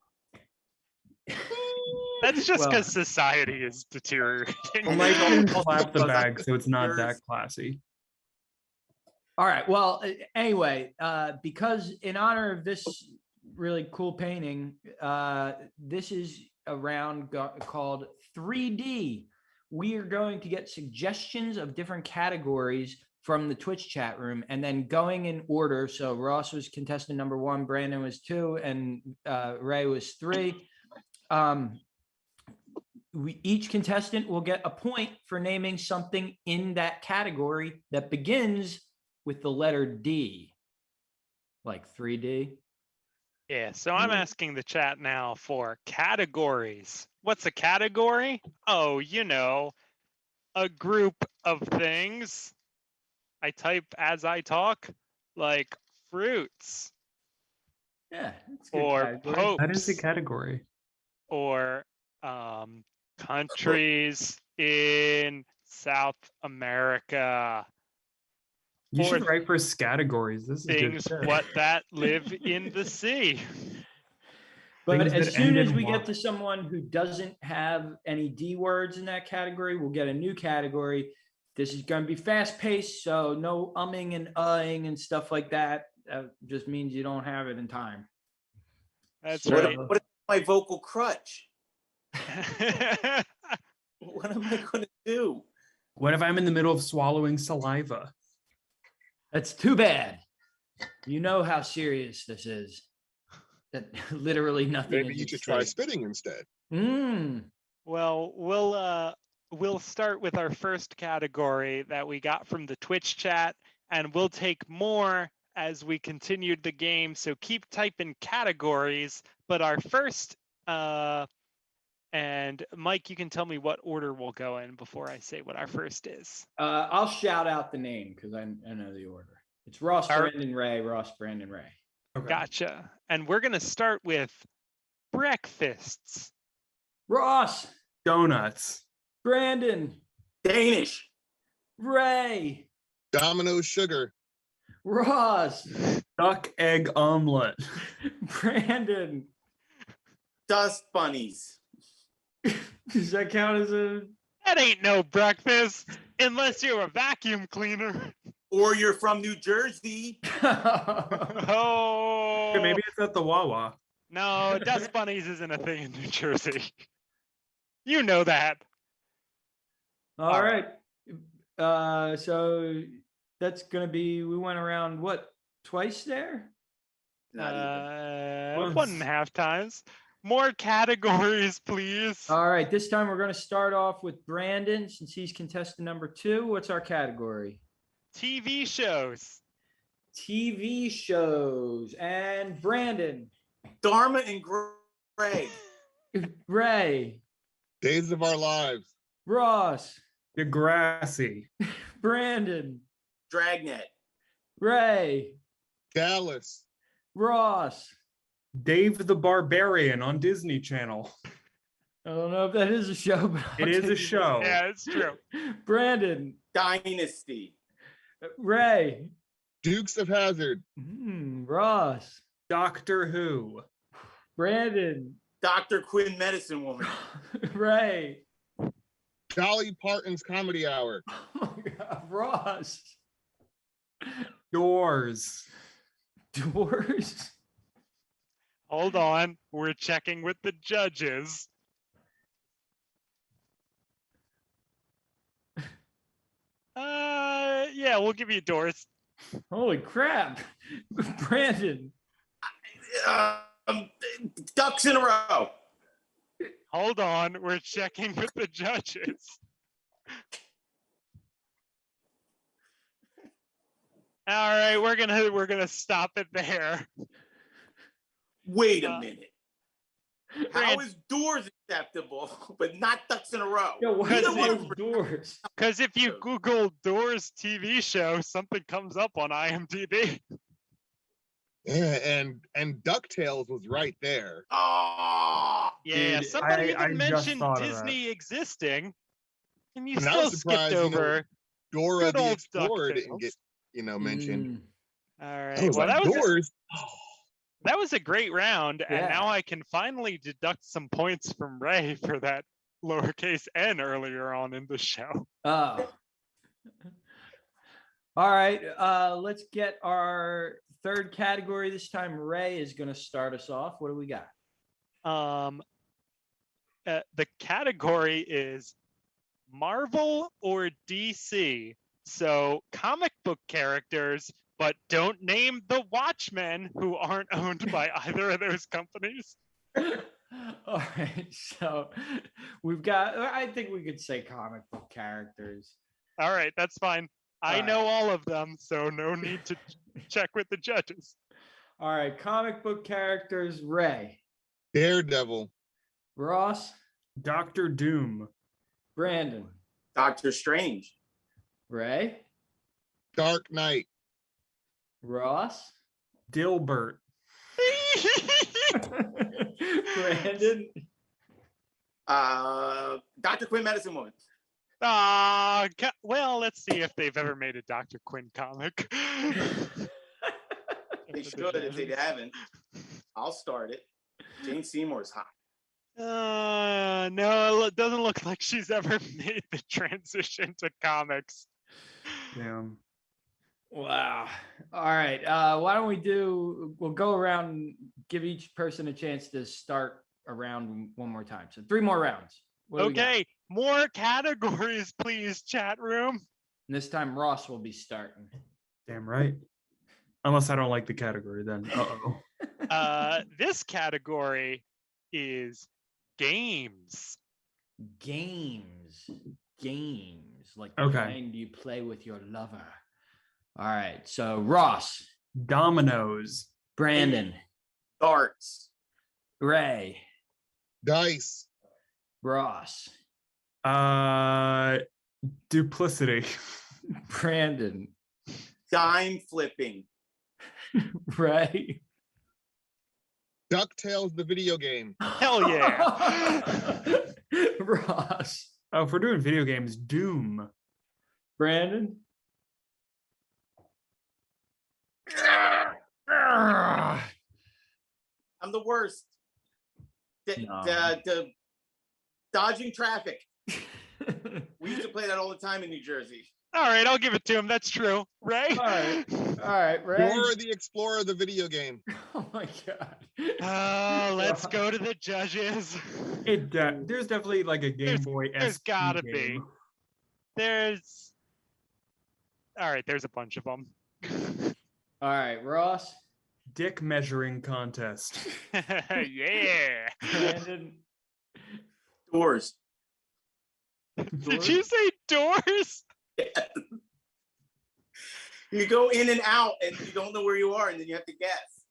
That's just Well- because society is deteriorating. I might even clap the bag so it's not that classy. All right. Well, anyway, because in honor of this really cool painting, this is a round called 3D. We are going to get suggestions of different categories from the Twitch chat room and then going in order. So Ross was contestant number 1, Brandon was 2, and Ray was 3. Each contestant will get a point for naming something in that category that begins with the letter D, like 3D. Yeah, so I'm asking the chat now for categories. What's a category? Oh, a group of things. I type as I talk, like fruits. Yeah, that's a good Or category. popes. That is a category. Or countries in South America. You Or should write for categories. This is things good. that live in the sea. But Things as that soon end as in we Y. get to someone who doesn't have any D words in that category, we'll get a new category. This is going to be fast paced, so no umming and uhing and stuff like that. That just means you don't have it in time. That's So- right. What my vocal crutch. What am I going to do? What if I'm in the middle of swallowing saliva? That's too bad. You know how serious this is. That literally nothing. Maybe is you at should try stake. spitting instead. Well, we'll start with our first category that we got from the Twitch chat, and we'll take more as we continued the game. So keep typing categories. But our first, and Mike, you can tell me what order we'll go in before I say what our first is. I'll shout out the name because I know the order. It's Ross, Brandon, Ray. Ross, Brandon, Ray. Okay. Gotcha. And we're gonna start with breakfasts. Ross, Donuts. Brandon, Danish. Ray, Domino's sugar. Ross, Duck egg omelet. Brandon. Dust bunnies. Does that count as a? That ain't no breakfast unless you're a vacuum cleaner. Or you're from New Jersey. Oh, Maybe it's at the Wawa. no, dust bunnies isn't a thing in New Jersey. You know that. All right. So that's gonna be. We went around what twice there. Not even. 1.5 times. More categories, please. All right. This time we're gonna start off with Brandon since he's contestant number 2. What's our category? TV shows. TV shows. And Brandon. Dharma and Greg. Ray. Days of Our Lives. Ross. Degrassi. Brandon. Dragnet. Ray. Dallas. Ross. Dave the Barbarian on Disney Channel. I don't know if that is a show, but It is a show. Yeah, it's true. Brandon. Dynasty. Ray. Dukes of Hazzard. Ross. Doctor Who. Brandon. Dr. Quinn, Medicine Woman. Ray. Dolly Parton's Comedy Hour. Oh my God. Ross. Doors. Doors. Hold on. We're checking with the judges. Yeah, we'll give you doors. Holy crap. Brandon. Ducks in a row. Hold on. We're checking with the judges. All right, we're gonna stop it there. Wait a minute. How Brand- is doors acceptable, but not ducks in a row? Yo, what Neither is one of those them- doors? Because if you Google Doors TV show, something comes up on IMDb. Yeah, and DuckTales was right there. Oh, Yeah, Dude, somebody I even just mentioned thought of that. Disney existing, and you And I still was surprised, skipped you know, over. Dora Good the old Explorer didn't DuckTales. get, mentioned. All I right, was well like, that was Doors. that was a great round, and Yeah. now I can finally deduct some points from Ray for that lowercase n earlier on in the show. Oh. All right. Let's get our third category. This time Ray is going to start us off. What do we got? The category is Marvel or DC. So comic book characters, but don't name the Watchmen who aren't owned by either of those companies. All right. So we've got, I think we could say comic book characters. All right, that's fine. I All know all of them, so no need to check with the judges. All right. Comic book characters. Ray. Daredevil. Ross. Doctor Doom. Brandon. Doctor Strange. Ray. Dark Knight. Ross. Dilbert. Brandon. Dr. Quinn, Medicine Woman. Well, let's see if they've ever made a Dr. Quinn comic. They should if they haven't. I'll start it. Jane Seymour's hot. No, it doesn't look like she's ever made the transition to comics. Damn. Wow. All right. Why don't we'll go around and give each person a chance to start around one more time. So 3 more rounds. What do we got? Okay, more categories, please, chat room. And this time Ross will be starting. Damn right. Unless I don't like the category, then This category is games. Games. Like the Okay. kind you play with your lover. All right. So Ross, Dominoes. Brandon, Darts. Ray, Dice. Ross, Duplicity. Brandon, Dime flipping. Ray. DuckTales, the video game. Hell yeah. Ross, Oh, if we're doing video games, Doom. Brandon. I'm the worst. No. The dodging traffic. We used to play that all the time in New Jersey. All right, I'll give it to him. That's true. Ray? All right, Ray. Dora the Explorer, the video game. Oh my God. Let's go to the judges. There's definitely like a Game Boy. There's SP gotta game. be. All right, there's a bunch of them. All right, Ross. Dick measuring contest. Yeah. Brandon. Doors. Did you say doors? You go in and out and you don't know where you are and then you have to guess.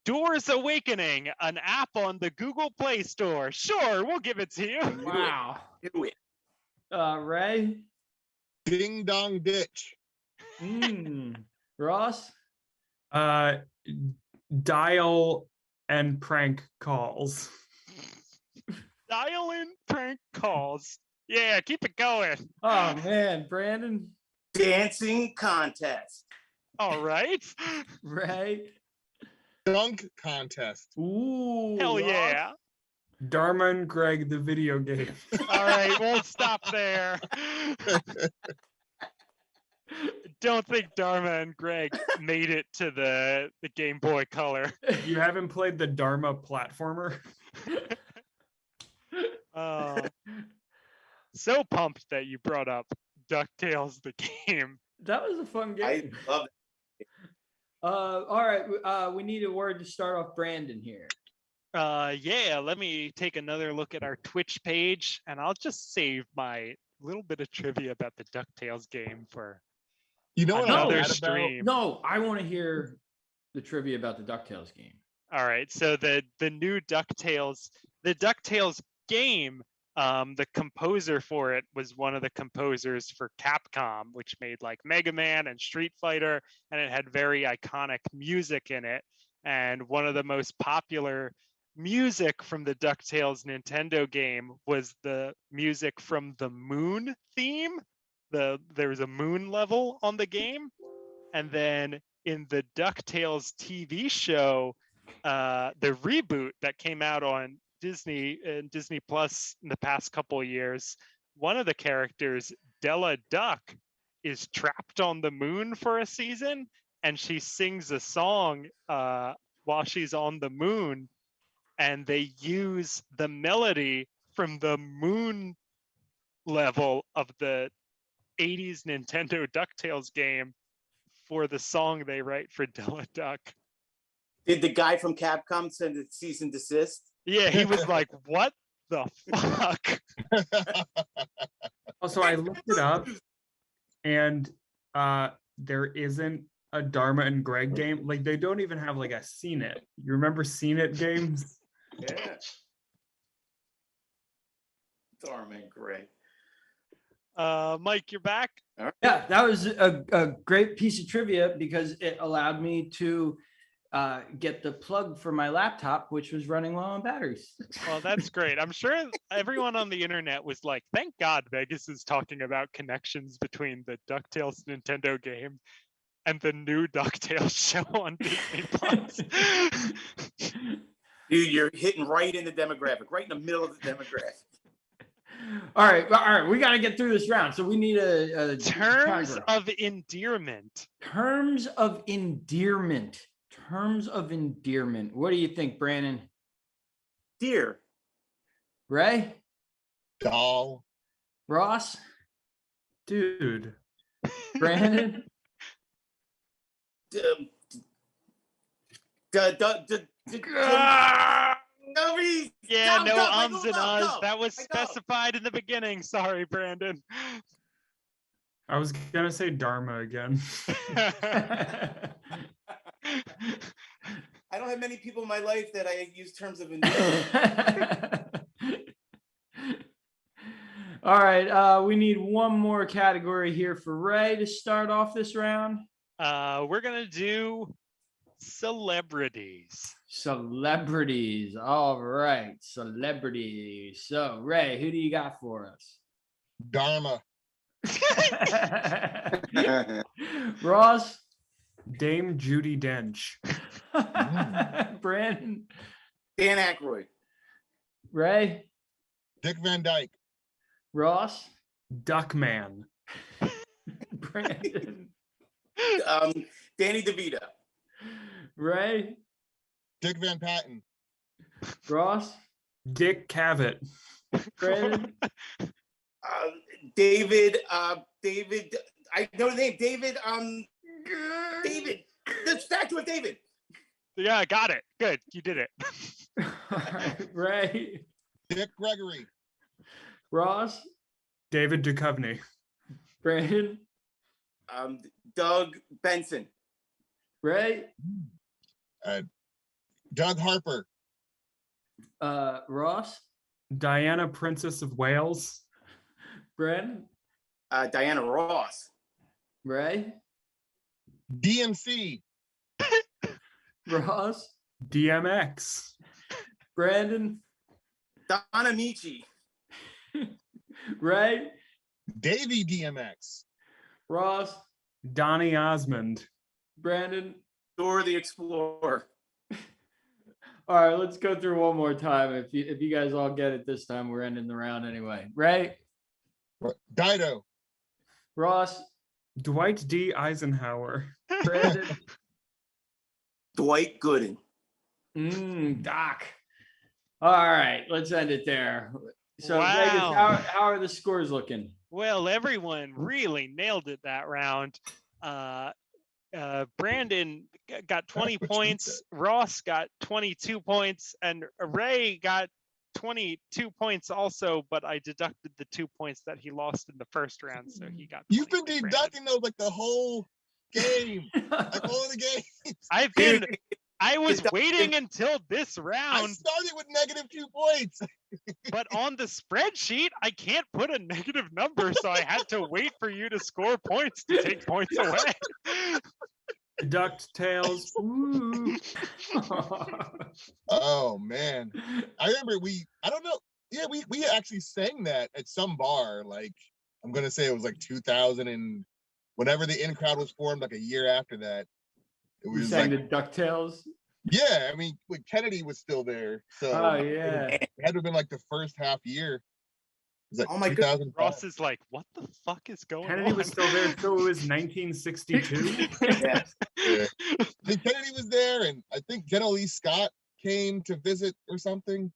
Doors Awakening, an app on the Google Play Store. Sure, we'll give it to you. Wow. Do it. Ray. Ding Dong Ditch. Ross. Dial and prank calls. Dial in prank calls. Yeah, keep it going. Oh man, Brandon. Dancing contest. All right. Ray. Dunk contest. Ooh. Hell Ross. yeah. Dharma and Greg, the video game. All right, we'll stop there. Don't think Dharma and Greg made it to the Game Boy Color. You haven't played the Dharma platformer? So pumped that you brought up DuckTales the game. That was a fun I game. love it. All right. We need a word to start off Brandon here. Yeah, let me take another look at our Twitch page, and I'll just save my little bit of trivia about the DuckTales game for You know what I'm another mad about? stream. No, I want to hear the trivia about the DuckTales game. All right, so the new DuckTales, the DuckTales game, the composer for it was one of the composers for Capcom, which made like Mega Man and Street Fighter, and it had very iconic music in it. And one of the most popular music from the DuckTales Nintendo game was the music from the Moon theme. There was a Moon level on the game. And then in the DuckTales TV show, the reboot that came out on Disney and Disney Plus in the past couple of years, one of the characters, Della Duck, is trapped on the moon for a season, and she sings a song while she's on the moon, and they use the melody from the Moon level of the 80s Nintendo DuckTales game for the song they write for Della Duck. Did the guy from Capcom send a cease and desist? Yeah, he was like, what the fuck? Also, I looked it up, and there isn't a Dharma and Greg game. Like, they don't even have like a Seen It. You remember Seen It games? Yeah. Dharma and Greg. Mike, you're back? Yeah, that was a great piece of trivia because it allowed me to get the plug for my laptop, which was running low on batteries. Well, that's great. I'm sure everyone on the internet was like, thank God Vegas is talking about connections between the DuckTales Nintendo game and the new DuckTales show on Disney Plus. Dude, you're hitting right in the demographic, right in the middle of the demographic. All right, we got to get through this round. So we need a Terms timer. of endearment. Terms of endearment. terms of endearment. What do you think, Brandon? Dear. Ray? Doll. Ross? Dude. Brandon? Yeah, no Go, ums and go, ahs. go. That was Go. specified in the beginning. Sorry, Brandon. I was gonna say Dharma again. I don't have many people in my life that I use terms of endearment. All right, we need one more category here for Ray to start off this round. We're gonna do celebrities. Celebrities. All right, celebrities. So, Ray, who do you got for us? Dharma. Ross? Dame Judi Dench. Brandon? Dan Aykroyd. Ray? Dick Van Dyke. Ross? Duckman. Brandon? Danny DeVito. Ray? Dick Van Patten. Ross? Dick Cavett. Brandon? David. I know the name. David. David. The statue of David. Yeah, got it. Good, you did it. All right, Ray? Dick Gregory. Ross? David Duchovny. Brandon? Doug Benson. Ray? Doug Harper. Ross? Diana, Princess of Wales. Brandon? Diana Ross. Ray? DMC. Ross? DMX. Brandon? Donna Michi. Ray? Davey DMX. Ross? Donny Osmond. Brandon? Dora the Explorer. All right, let's go through one more time. If you guys all get it this time, we're ending the round anyway. Ray? Dido. Ross? Dwight D. Eisenhower. Brandon? Dwight Gooden. Doc. All right, let's end it there. So, Wow. Vegas, how are the scores looking? Well, everyone really nailed it that round. Brandon got 20 points, Ross got 22 points, and Ray got 22 points also, but I deducted the 2 points that he lost in the first round, so he got 20. You've been deducting those like the whole game. Like all of the games. I was waiting until this I round, started with -2 points. but on the spreadsheet, I can't put a negative number, so I had to wait for you to score points to take points away. Duct tails. Woo. Oh man. I remember I don't know. Yeah, we actually sang that at some bar. Like I'm gonna say it was like 2000 and whenever the in crowd was formed, like a year after that. It We was sang like, the DuckTales. yeah, I mean when Kennedy was still there. So Oh yeah. it had to have been like the first half year. It was like Oh my 2005. Ross is like, what the fuck is going Kennedy on? was still there, so it was 1962. Yeah. Yeah. I think Kennedy was there, and I think General Lee Scott came to visit or something.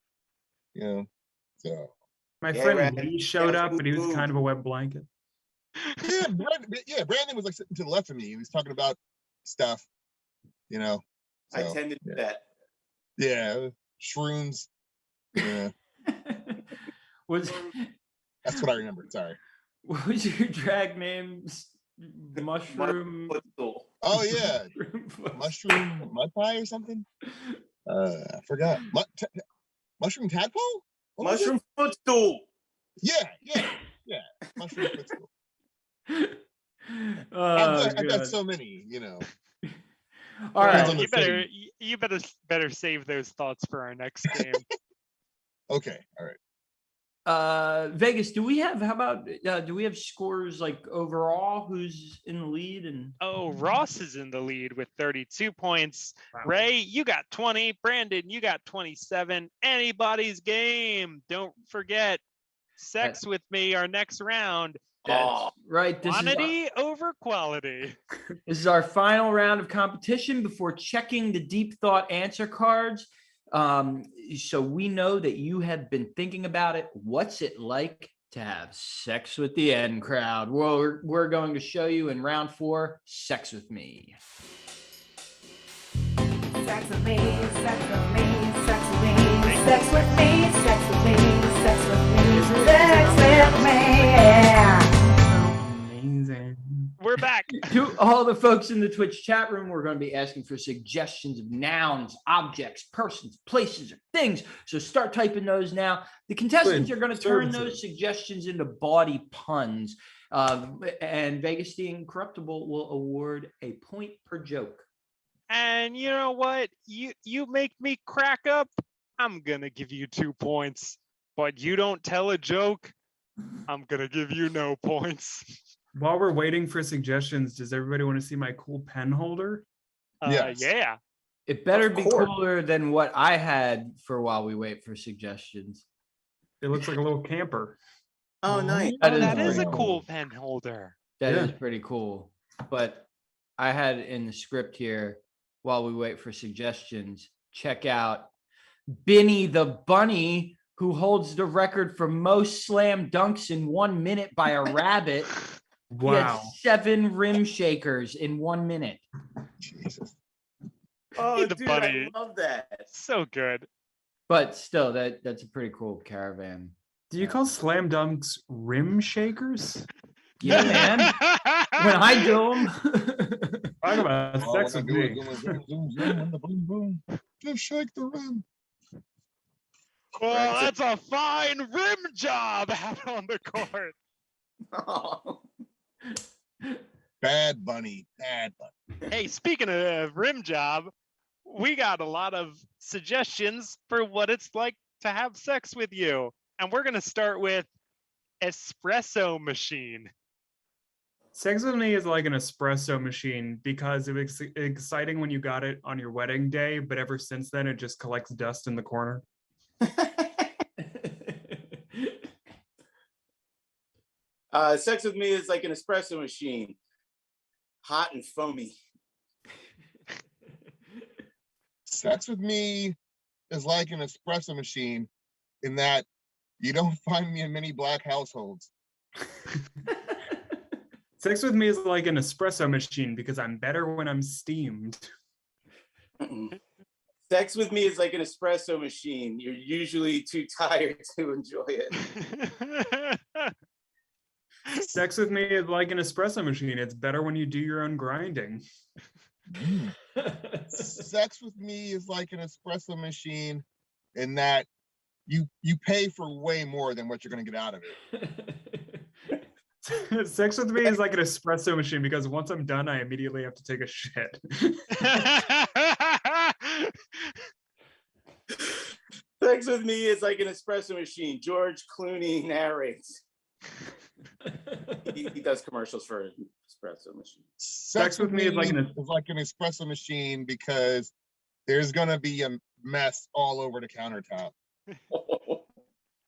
You know, so My Yeah, friend right. Lee showed Yeah, up, but he was ooh. kind of a wet blanket. Brandon was like sitting to the left of me. He was talking about stuff, you know. I So, tended to that. yeah, shrooms. Yeah, that's what I remembered. Sorry. What was your drag name? Mushroom. Footstool. Oh yeah, Mushroom. mushroom mud pie or something. I forgot. Mushroom tadpole. What was it? Mushroom footstool. Yeah. Mushroom footstool. Oh, I've got God. so many, you know. All Depends right. on the You better save those thoughts for our next game. Okay, all right. Vegas, do we have scores like overall who's in the lead? And Oh, Ross is in the lead with 32 points. Wow. Ray, you got 20. Brandon, you got 27. Anybody's game. Don't forget, sex with me, our next round. that's right. This is Quantity over work quality. This is our final round of competition before checking the deep thought answer cards. So we know that you have been thinking about it. What's it like to have sex with the N crowd? Well, we're going to show you in round 4, Sex with Me. Sex with me, sex with me, sex with me, sex with me, sex with me, sex with me, sex with me, yeah. Amazing. We're back. To all the folks in the Twitch chat room, we're going to be asking for suggestions of nouns, objects, persons, places, or things. So start typing those now. The contestants are going to turn those suggestions into bawdy puns. And Vegas the Incorruptible will award a point per joke. And you know what? You make me crack up. I'm gonna give you 2 points. But you don't tell a joke, I'm gonna give you no points. While we're waiting for suggestions, does everybody want to see my cool pen holder? Yes. Yeah. It better Of be course. cooler than what I had for while we wait for suggestions. It looks like a little camper. Oh, nice. That Oh, is that is a pretty cool pen holder. That is Yeah. pretty cool. But I had in the script here, while we wait for suggestions, check out Benny the Bunny, who holds the record for most slam dunks in 1 minute by a rabbit. He had Wow. 7 rim shakers in 1 minute. Jesus. Oh, The dude, bunny. I love that. So good. But still, that's a pretty cool caravan. Do you call slam dunks rim shakers? Yeah, man. When I do them. Talk about All sex I with do is me. zoom, zoom, zoom, zoom, and the boom, boom. Just shake the rim. Well, Right. that's a fine rim job out on the court. Oh. Bad bunny. Bad bunny. Hey, speaking of rim job, we got a lot of suggestions for what it's like to have sex with you. And we're going to start with espresso machine. Sex with me is like an espresso machine because it was exciting when you got it on your wedding day, but ever since then it just collects dust in the corner. Sex with me is like an espresso machine, hot and foamy. Sex with me is like an espresso machine in that you don't find me in many black households. Sex with me is like an espresso machine because I'm better when I'm steamed. Mm-mm. Sex with me is like an espresso machine. You're usually too tired to enjoy it. Sex with me is like an espresso machine. It's better when you do your own grinding. Sex with me is like an espresso machine in that you pay for way more than what you're going to get out of it. Sex with me is like an espresso machine because once I'm done, I immediately have to take a shit. Sex with me is like an espresso machine. George Clooney narrates. He does commercials for an espresso machine. Sex with me is like an espresso machine because there's going to be a mess all over the countertop.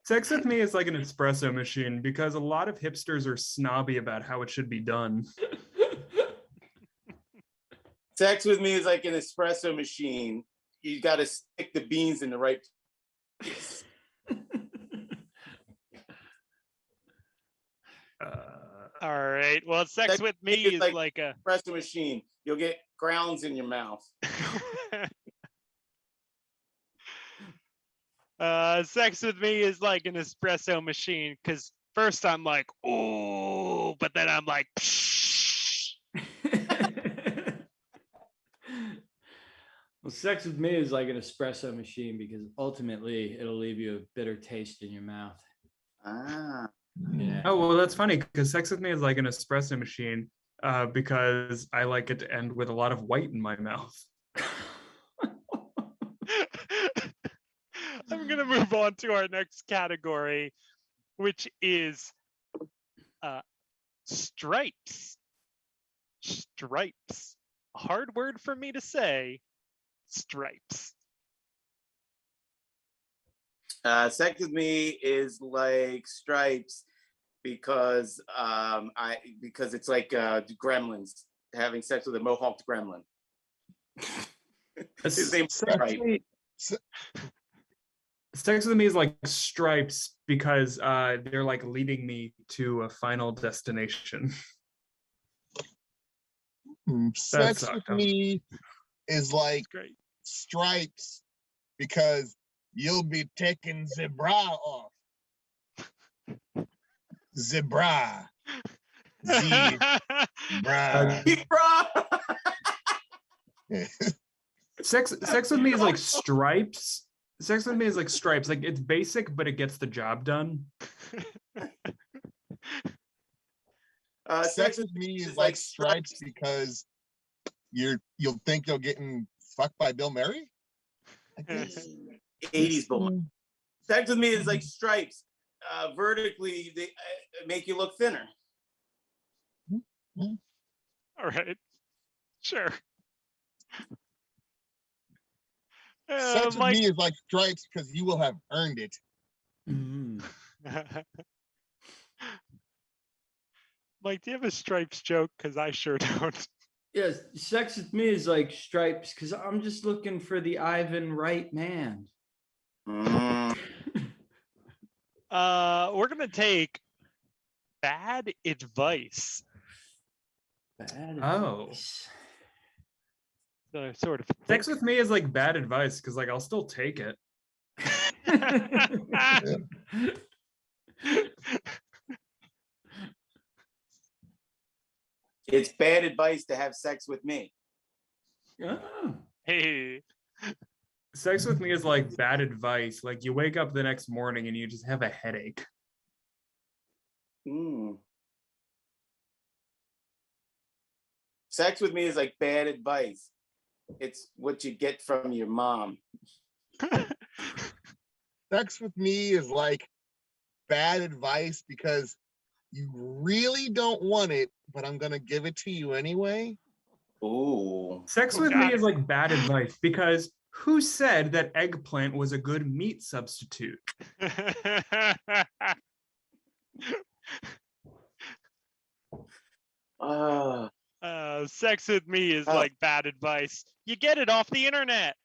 Sex with me is like an espresso machine because a lot of hipsters are snobby about how it should be done. Sex with me is like an espresso machine. You got to stick the beans in the right place. All right. Well, sex with me is like a espresso machine. You'll get grounds in your mouth. Sex with me is like an espresso machine because first I'm like, ooh, but then I'm like, psh. Well, sex with me is like an espresso machine because ultimately it'll leave you a bitter taste in your mouth. Ah. Yeah. Oh, well, that's funny because sex with me is like an espresso machine because I like it to end with a lot of white in my mouth. I'm going to move on to our next category, which is stripes. Stripes. A hard word for me to say. Stripes. Sex with me is like stripes because because it's like gremlins having sex with a mohawked gremlin. His name's Stripe. Sex with me is like stripes because they're like leading me to a final destination. Sex sucked, with huh? me is like Great. stripes because you'll be taking the bra off. The bra. The bra. Sex with me is like stripes. Sex with me is like stripes. Like it's basic, but it gets the job done. Sex with me is like stripes because you'll think you're getting fucked by Bill Murray. 80s Bill. Sex with me is like stripes. Vertically, they make you look thinner. All right. Sure. Sex with Mike, me is like stripes because you will have earned it. Mike, do you have a stripes joke? Because I sure don't. Yes, sex with me is like stripes because I'm just looking for the Ivan right man. Mm. We're gonna take bad advice. Bad Oh. advice. So sort of Sex with me is like bad advice because like I'll still take it. It's bad advice to have sex with me. Oh. Hey. Sex with me is like bad advice. Like you wake up the next morning and you just have a headache. Mm. Sex with me is like bad advice. It's what you get from your mom. Sex with me is like bad advice because you really don't want it, but I'm gonna give it to you anyway. Ooh. Sex with me is like bad advice because who said that eggplant was a good meat substitute? Sex with me is like bad advice. You get it off the internet.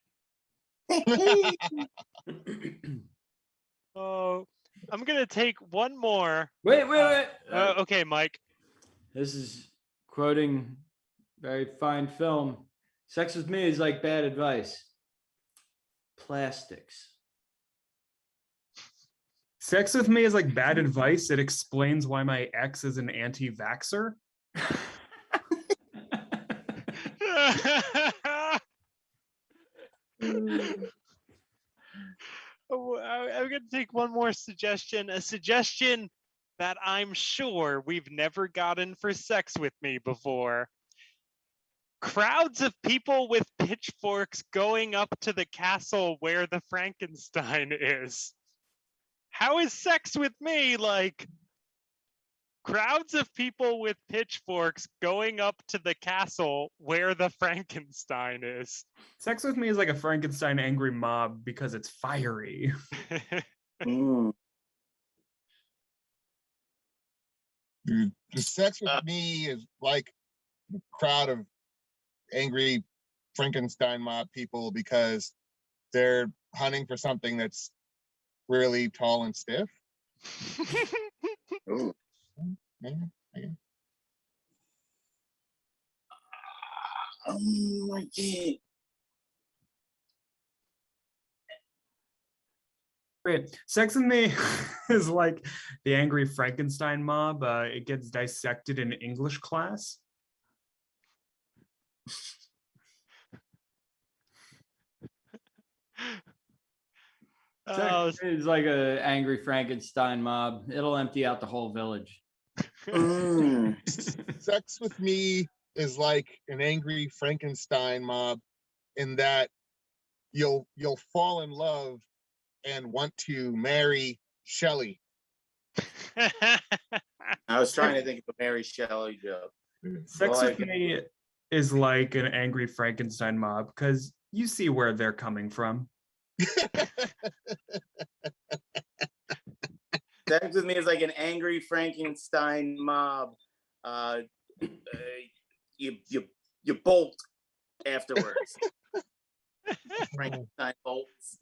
Oh, I'm gonna take one more. Wait. Okay, Mike. This is quoting very fine film. Sex with me is like bad advice. Plastics. Sex with me is like bad advice. It explains why my ex is an anti-vaxxer. I'm going to take one more suggestion, a suggestion that I'm sure we've never gotten for sex with me before. Crowds of people with pitchforks going up to the castle where the Frankenstein is. How is sex with me like crowds of people with pitchforks going up to the castle where the Frankenstein is? Sex with me is like a Frankenstein angry mob because it's fiery. Mm. Dude, the sex with me is like a crowd of angry Frankenstein mob people because they're hunting for something that's really tall and stiff. Ooh. Yeah, yeah. Oh my God. Wait, sex with me is like the angry Frankenstein mob. It gets dissected in English class. Oh, It's like an angry Frankenstein mob. It'll empty out the whole village. Mm. Sex with me is like an angry Frankenstein mob in that you'll fall in love and want to marry Shelley. I was trying to think of a Mary Shelley joke. Sex Well, with me is like an angry Frankenstein mob because you see where they're coming from. Sex with me is like an angry Frankenstein mob. You bolt afterwards. Frankenstein bolts.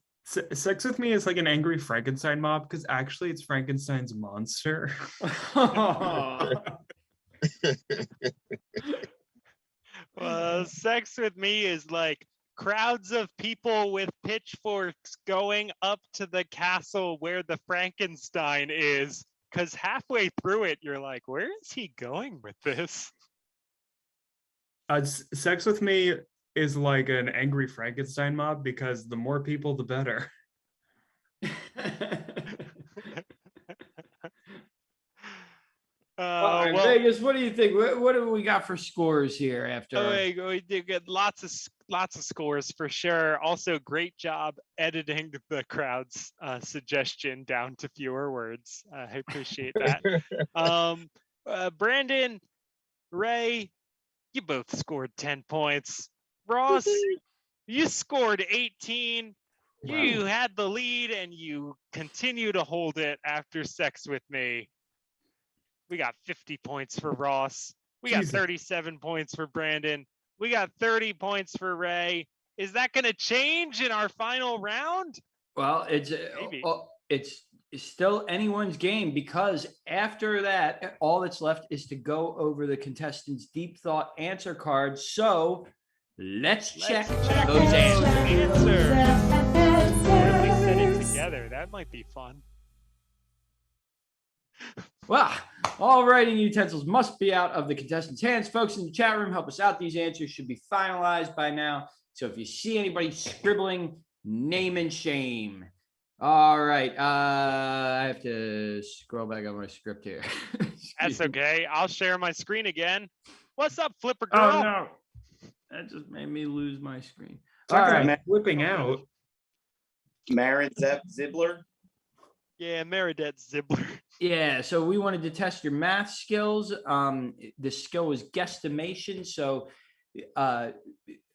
Sex with me is like an angry Frankenstein mob because actually it's Frankenstein's monster. Sex with me is like crowds of people with pitchforks going up to the castle where the Frankenstein is. Because halfway through it, you're like, where is he going with this? Sex with me is like an angry Frankenstein mob because the more people, the better. All right, Vegas, what do you think? What do we got for scores here after? We did get lots of scores for sure. Also, great job editing the crowd's suggestion down to fewer words. I appreciate that. Brandon, Ray, you both scored 10 points. Ross, you scored 18. Wow. You had the lead and you continue to hold it after Sex with Me. We got 50 points for Ross. We got 37 points for Brandon. We got 30 points for Ray. Is that going to change in our final round? Well, it's still anyone's game because after that, all that's left is to go over the contestants' deep thought answer cards. So let's check those answers. Really set it together. That might be fun. Well, all writing utensils must be out of the contestants' hands. Folks in the chat room, help us out. These answers should be finalized by now. So if you see anybody scribbling, name and shame. All right. I have to scroll back on my script here. That's okay. I'll share my screen again. What's up, Flipper Girl? Oh, no. That just made me lose my screen. All right. Flipping out. Marin Zibler. Yeah, Meredith Zibler. Yeah, so we wanted to test your math skills. The skill was guesstimation. So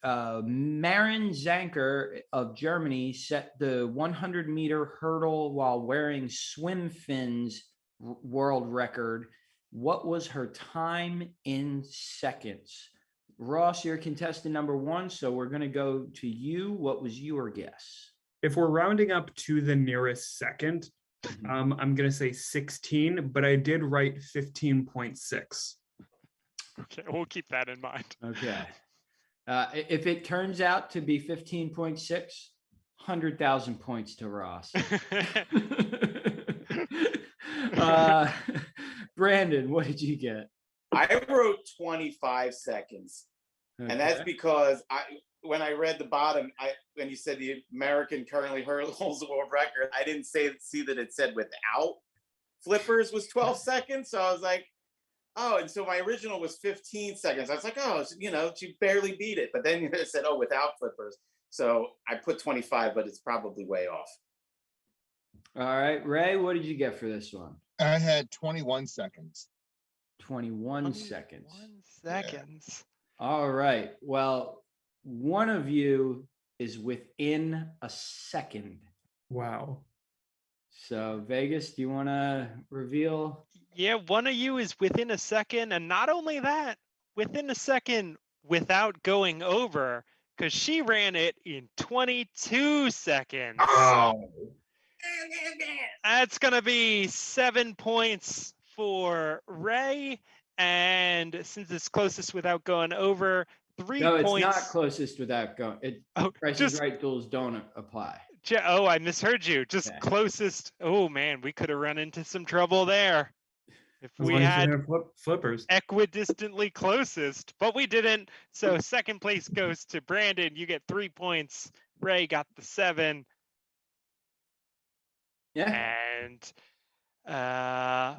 Marin Zanker of Germany set the 100-meter hurdle while wearing swim fins world record. What was her time in seconds? Ross, you're contestant number 1, so we're going to go to you. What was your guess? If we're rounding up to the nearest second, I'm going to say 16, but I did write 15.6. Okay, we'll keep that in mind. Okay. If it turns out to be 15.6, 100,000 points to Ross. Brandon, what did you get? I wrote 25 seconds. Okay. And that's because when I read the bottom, when you said the American currently holds the world record, I didn't see that it said without flippers was 12 seconds. So I was like, oh, and so my original was 15 seconds. I was like, oh, she barely beat it. But then it said, oh, without flippers. So I put 25, but it's probably way off. All right, Ray, what did you get for this one? I had 21 seconds. 21 seconds. 21 seconds. Yeah. All right. Well, one of you is within a second. Wow. So Vegas, do you want to reveal? Yeah, one of you is within a second. And not only that, within a second without going over, because she ran it in 22 seconds. Oh. That's going to be 7 points for Ray. And since it's closest without going over, 3 points. No, it's not closest without going. Price is Right rules don't apply. Oh, I misheard you. Just closest. Oh, man, we could have run into some trouble there. If we had flippers equidistantly closest, but we didn't. So second place goes to Brandon. You get 3 points. Ray got the 7. Yeah. And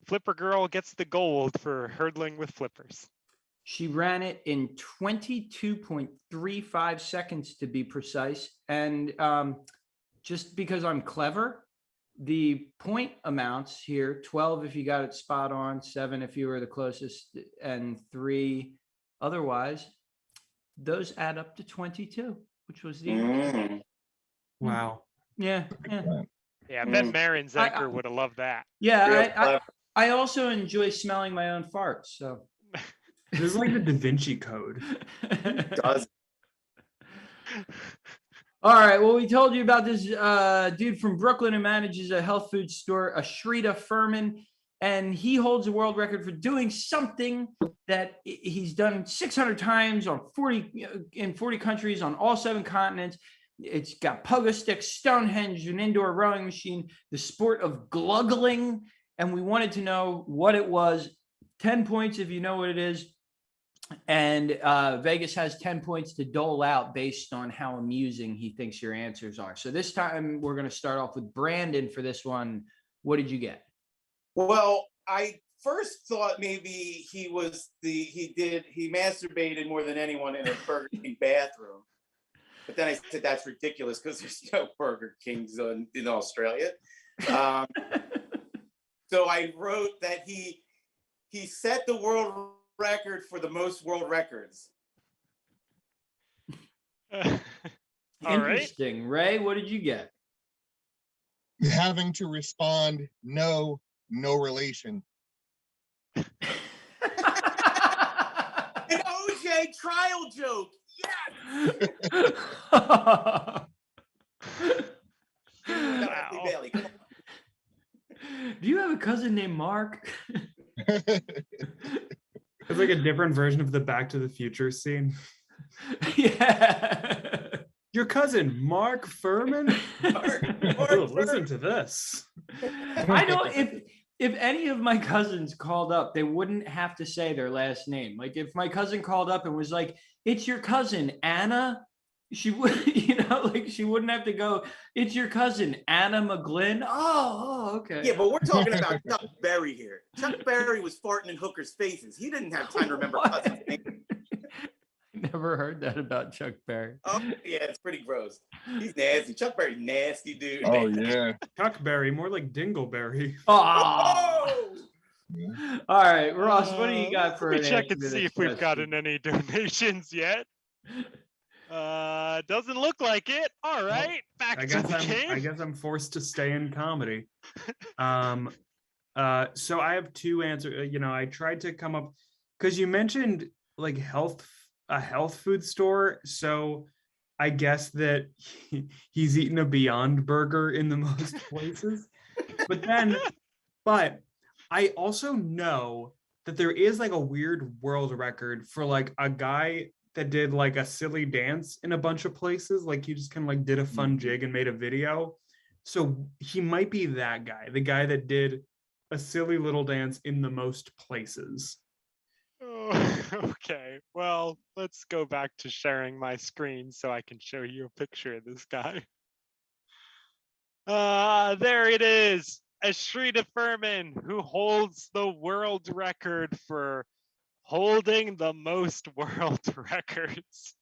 Flipper Girl gets the gold for hurdling with flippers. She ran it in 22.35 seconds to be precise. And just because I'm clever, the point amounts here, 12 if you got it spot on, 7 if you were the closest, and 3 otherwise, those add up to 22, which was the Wow. Yeah. Yeah, I bet Mm. Marin Zenker would have loved that. Real Yeah, clever. I also enjoy smelling my own farts. So This is like the Da Vinci Code. Does All right. Well, we told you about this dude from Brooklyn who manages a health food store, Ashrita Furman, and he holds a world record for doing something that he's done 600 times on 40 countries on all 7 continents. It's got pogo sticks, Stonehenge, an indoor rowing machine, the sport of gluggling, and we wanted to know what it was. 10 points if you know what it is. And Vegas has 10 points to dole out based on how amusing he thinks your answers are. So this time we're going to start off with Brandon for this one. What did you get? Well, I first thought maybe he masturbated more than anyone in a Burger King bathroom. But then I said that's ridiculous because there's no Burger Kings in Australia. So I wrote that he set the world record for the most world records. All right. Interesting. Ray, what did you get? Having to respond, no relation. An OJ trial joke. Yes. Wow. Bailey, come on. Do you have a cousin named Mark? It's like a different version of the Back to the Future scene. Yeah. Your cousin, Mark Furman? Mark Oh, listen Furman. to this. I know if any of my cousins called up, they wouldn't have to say their last name. Like if my cousin called up and was like, "It's your cousin, Anna," she would, like she wouldn't have to go, "It's your cousin, Anna McGlynn." Oh, okay. Yeah, but we're talking about Chuck Berry here. Chuck Berry was farting in hookers' faces. He didn't have time to remember What? cousins' names. Never heard that about Chuck Berry. Oh, yeah, it's pretty gross. He's nasty. Chuck Berry's nasty, dude. Oh yeah. Chuck Berry, more like Dingleberry. Oh. Oh! All right, Ross, what do you got for Let me an check answer and to see this if we've question? gotten any donations yet. Doesn't look like it. All right, back I to the I game. guess I'm forced to stay in comedy. So I have 2 answers. I tried to come up because you mentioned like a health food store. So I guess that he's eaten a Beyond Burger in the most places. But I also know that there is like a weird world record for like a guy that did like a silly dance in a bunch of places. Like he just kind of like did a fun jig and made a video. So he might be that guy, the guy that did a silly little dance in the most places. Oh, okay, well, let's go back to sharing my screen so I can show you a picture of this guy. There it is. Ashrita Furman, who holds the world record for holding the most world records.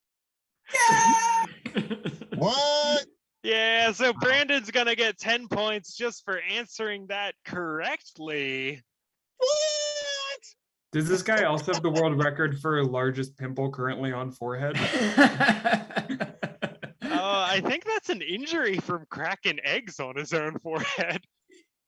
What? Yeah, so Brandon's gonna get 10 points just for answering that correctly. What? Does this guy also have the world record for largest pimple currently on forehead? I think that's an injury from cracking eggs on his own forehead.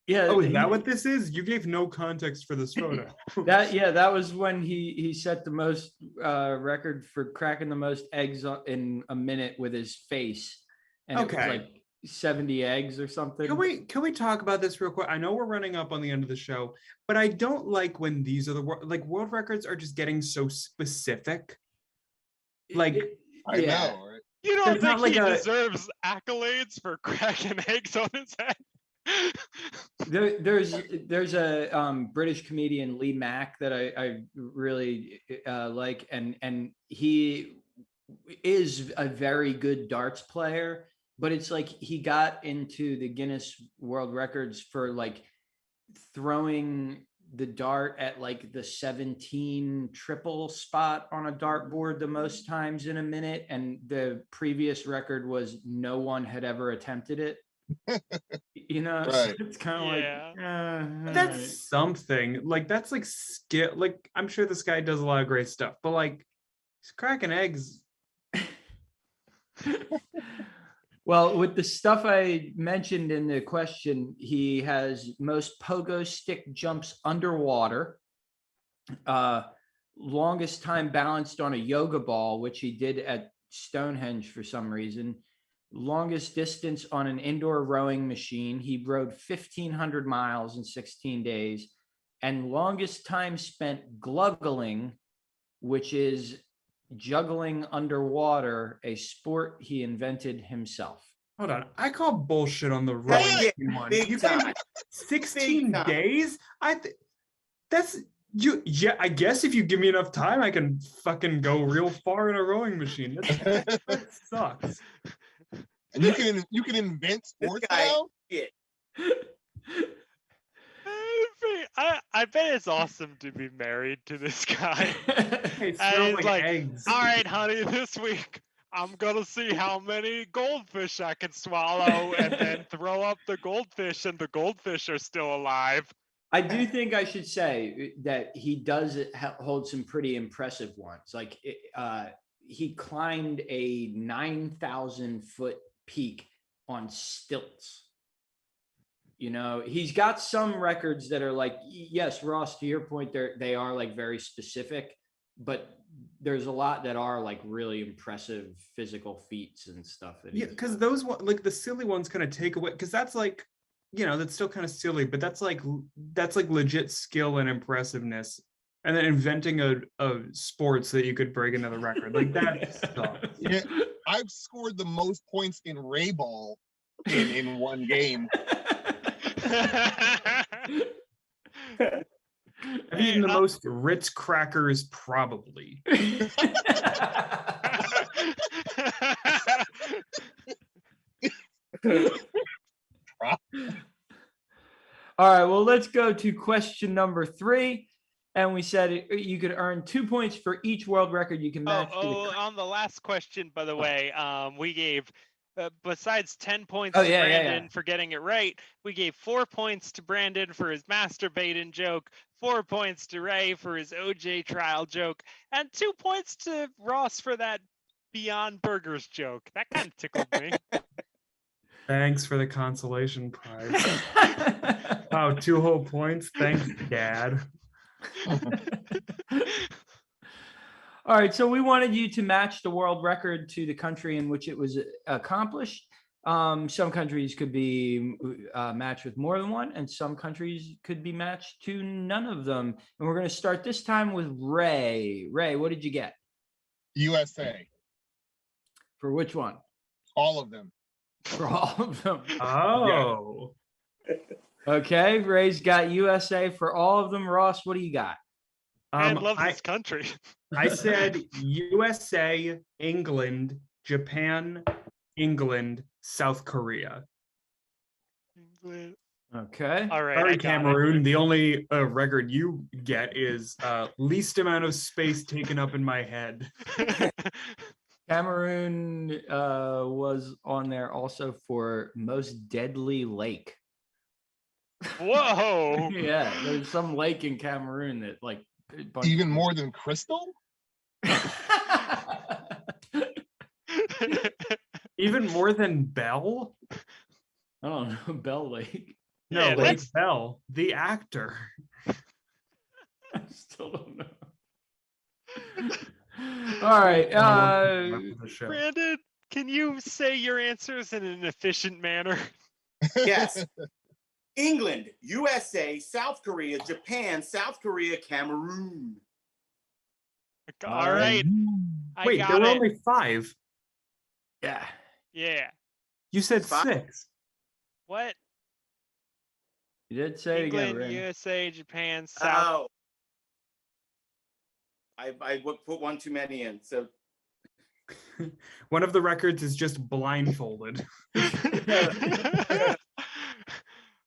Yeah. Oh, is that what this is? You gave no context for this photo. That was when he set the most record for cracking the most eggs in a minute with his face, and it was Okay. like 70 eggs or something. Can we talk about this real quick? I know we're running up on the end of the show, but I don't like when these are the world records are just getting so specific. Like, I know, right? You don't It's not think he like a- deserves accolades for cracking eggs on his head? There's a British comedian, Lee Mack, that I really like, and he is a very good darts player, but it's like he got into the Guinness World Records for like throwing the dart at like the 17 triple spot on a dartboard the most times in a minute, and the previous record was no one had ever attempted it. So Right. it's kind of like that's something. Like, that's like skill. Like, I'm sure this guy does a lot of great stuff, but like, he's cracking eggs. Well, with the stuff I mentioned in the question, he has most pogo stick jumps underwater, longest time balanced on a yoga ball, which he did at Stonehenge for some reason, longest distance on an indoor rowing machine. He rowed 1,500 miles in 16 days, and longest time spent gluggling, which is juggling underwater, a sport he invented himself. Hold on. I call bullshit on the rowing Yeah, one. big You gave time. 16 Big time. days? That's you. Yeah, I guess if you give me enough time, I can fucking go real far in a rowing machine. That sucks. And you can invent sports guy- now. Shit. I bet it's awesome to be married to this guy. It And smells he's like eggs. all right, honey, this week I'm gonna see how many goldfish I can swallow and then throw up the goldfish, and the goldfish are still alive. I do think I should say that he does hold some pretty impressive ones. Like he climbed a 9,000-foot peak on stilts. You know, he's got some records that are like, yes, Ross, to your point, they are like very specific, but there's a lot that are like really impressive physical feats and stuff. Yeah, because those like the silly ones kind of take away, because that's like, you know, that's still kind of silly, but that's like legit skill and impressiveness. And then inventing a sport so that you could break another record, like that stuff. Yeah, I've scored the most points in Ray Ball in one game. I've eaten the most Ritz crackers, probably. All right, well, let's go to question number 3. And we said you could earn 2 points for each world record you can match. On the last question, by the way, we gave, besides 10 points Oh, to yeah, Brandon for getting it right, we gave 4 points to Brandon for his masturbating joke, 4 points to Ray for his OJ trial joke, and 2 points to Ross for that Beyond Burgers joke. That kind of tickled me. Thanks for the consolation prize. Wow, 2 whole points. Thanks, Dad. All right, so we wanted you to match the world record to the country in which it was accomplished. Some countries could be matched with more than one, and some countries could be matched to none of them. And we're going to start this time with Ray. Ray, what did you get? USA. For which one? All of them. For all of them. Oh. Okay, Ray's got USA for all of them. Ross, what do you got? I love this country. I said USA, England, Japan, England, South Korea. Okay. All right. Sorry, I got Cameroon. The only record you get is least amount of space taken up in my head. it. Cameroon was on there also for most deadly lake. Whoa. Yeah, there's some lake in Cameroon that like Even more than Crystal? Even more than Bell? I don't know, Bell Lake. No, Yeah, Lake that's- Bell, the actor. I still don't know. All right. Brandon, can you say your answers in an efficient manner? Yes. England, USA, South Korea, Japan, South Korea, Cameroon. All right. I Wait, got there were it. only 5. Yeah. Yeah. You said 5? 6. What? You did say it again, England, Ray. USA, Japan, South. Oh. I put one too many in. So One of the records is just blindfolded. All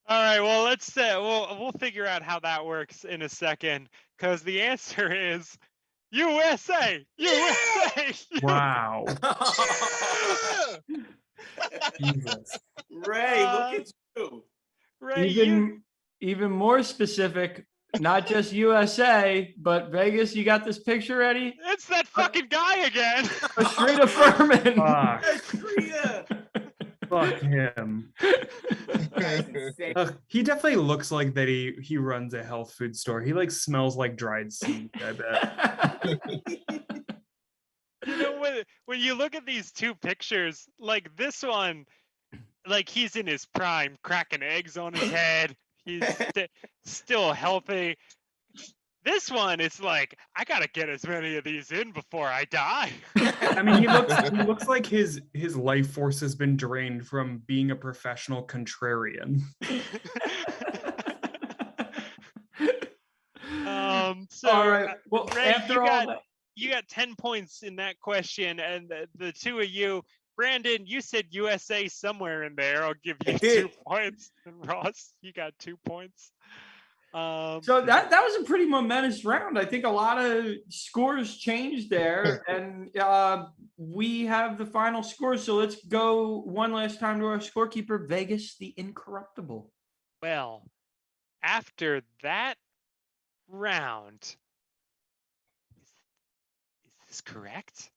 right. Well, let's we'll figure out how that works in a second, because the answer is USA. USA. Wow. Yeah! Jesus. Ray, look at you. Ray, you, Even more specific, not just USA, but Vegas, you got this picture ready? it's that fucking guy again. Ashrita Furman. Fuck. Korea. Fuck him. That's insane. He definitely looks like that he runs a health food store. He like smells like dried seed, I bet. You know, when you look at these two pictures, like this one, like he's in his prime, cracking eggs on his head. He's still healthy. This one, it's like, I gotta get as many of these in before I die. I mean, he looks like his life force has been drained from being a professional contrarian. So All right. Well, Ray, after all that, you got 10 points in that question, and the two of you, Brandon, you said USA somewhere in there. I'll give you 2 points. And Ross, you got 2 points. so that was a pretty momentous round. I think a lot of scores changed there, and we have the final score. So let's go one last time to our scorekeeper, Vegas, the incorruptible. Well, after that round, is this correct?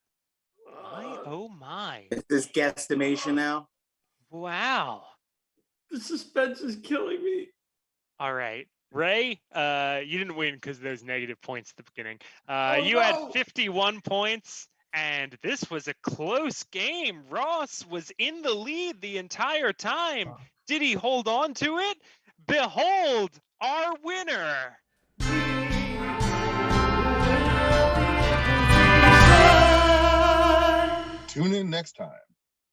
Oh my. Is this guesstimation now? Wow. The suspense is killing me. All right. Ray, you didn't win because there's negative points at the beginning. You no. had 51 points, and this was a close game. Ross was in the lead the entire time. Did he hold on to it? Behold, our winner. Tune in next time.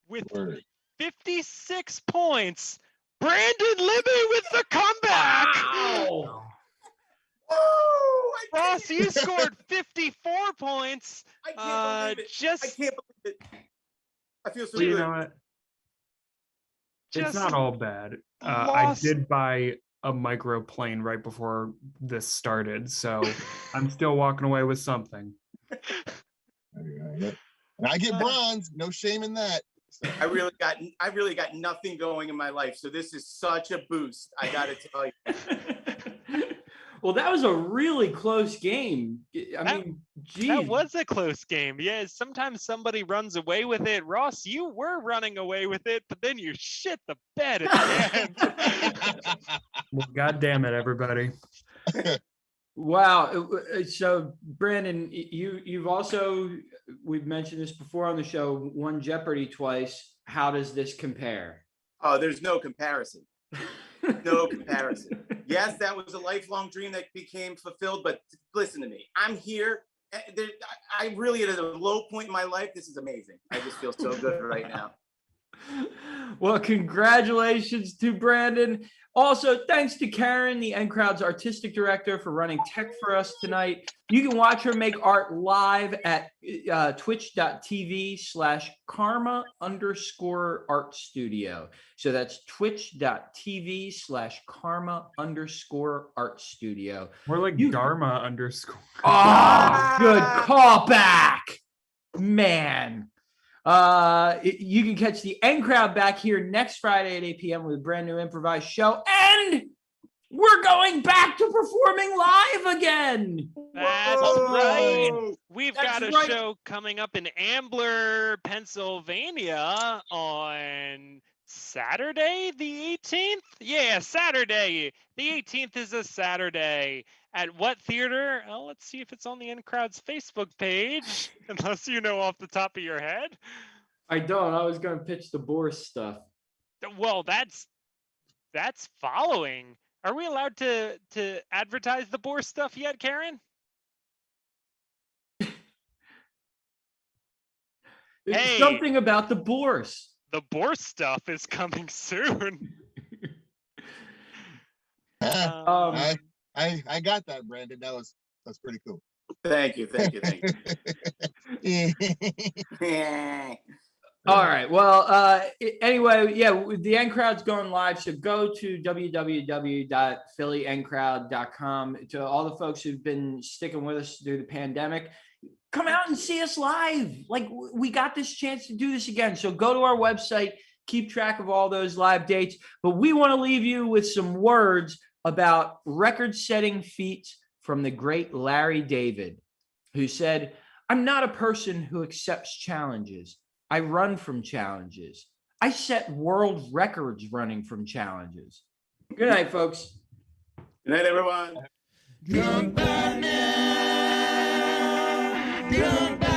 With Word. 56 points, Brandon Libby with the comeback. Wow. Woo! Ross, you scored 54 points. I can't believe it. Just I can't believe it. I feel so Well, you good. know what? It's Just not all bad. I lost- did buy a microplane right before this started, so I'm still walking away with something. And I get bronze. No shame in that. So, I really got nothing going in my life. So this is such a boost. I gotta tell you. Well, that was a really close game. I mean, geez. That was a close game. Yeah, sometimes somebody runs away with it. Ross, you were running away with it, but then you shit the bed at the end. Well, God damn it, everybody. Wow. So, Brandon, you've also, we've mentioned this before on the show, won Jeopardy twice. How does this compare? Oh, there's no comparison. No comparison. Yes, that was a lifelong dream that became fulfilled, but listen to me. I'm here. I'm really at a low point in my life. This is amazing. I just feel so good right now. Well, congratulations to Brandon. Also, thanks to Karen, the N Crowd's artistic director, for running tech for us tonight. You can watch her make art live at twitch.tv/karma_art studio. So that's twitch.tv/karma_art studio. More like Dharma _. Oh, good callback, man. You can catch the N Crowd back here next Friday at 8 p.m. with a brand new improvised show, and we're going back to performing live again. That's Whoa. right. We've That's got a right. show coming up in Ambler, Pennsylvania on Saturday, the 18th? Yeah, Saturday. The 18th is a Saturday. At what theater? Oh, let's see if it's on the N Crowd's Facebook page, unless you know off the top of your head. I don't. I was going to pitch the Boris stuff. Well, that's following. Are we allowed to advertise the Boris stuff yet, Karen? Hey. Something about the Boris. The Boris stuff is coming soon. I got that, Brandon. That's pretty cool. Thank you. All right. Well, anyway, yeah, the N Crowd's going live. So go to www.phillyencrowd.com. To all the folks who've been sticking with us through the pandemic, come out and see us live. Like, we got this chance to do this again. So go to our website, keep track of all those live dates. But we want to leave you with some words about record-setting feats from the great Larry David, who said, "I'm not a person who accepts challenges. I run from challenges. I set world records running from challenges. Good night, folks. Good night, everyone. Drunk by now, drunk by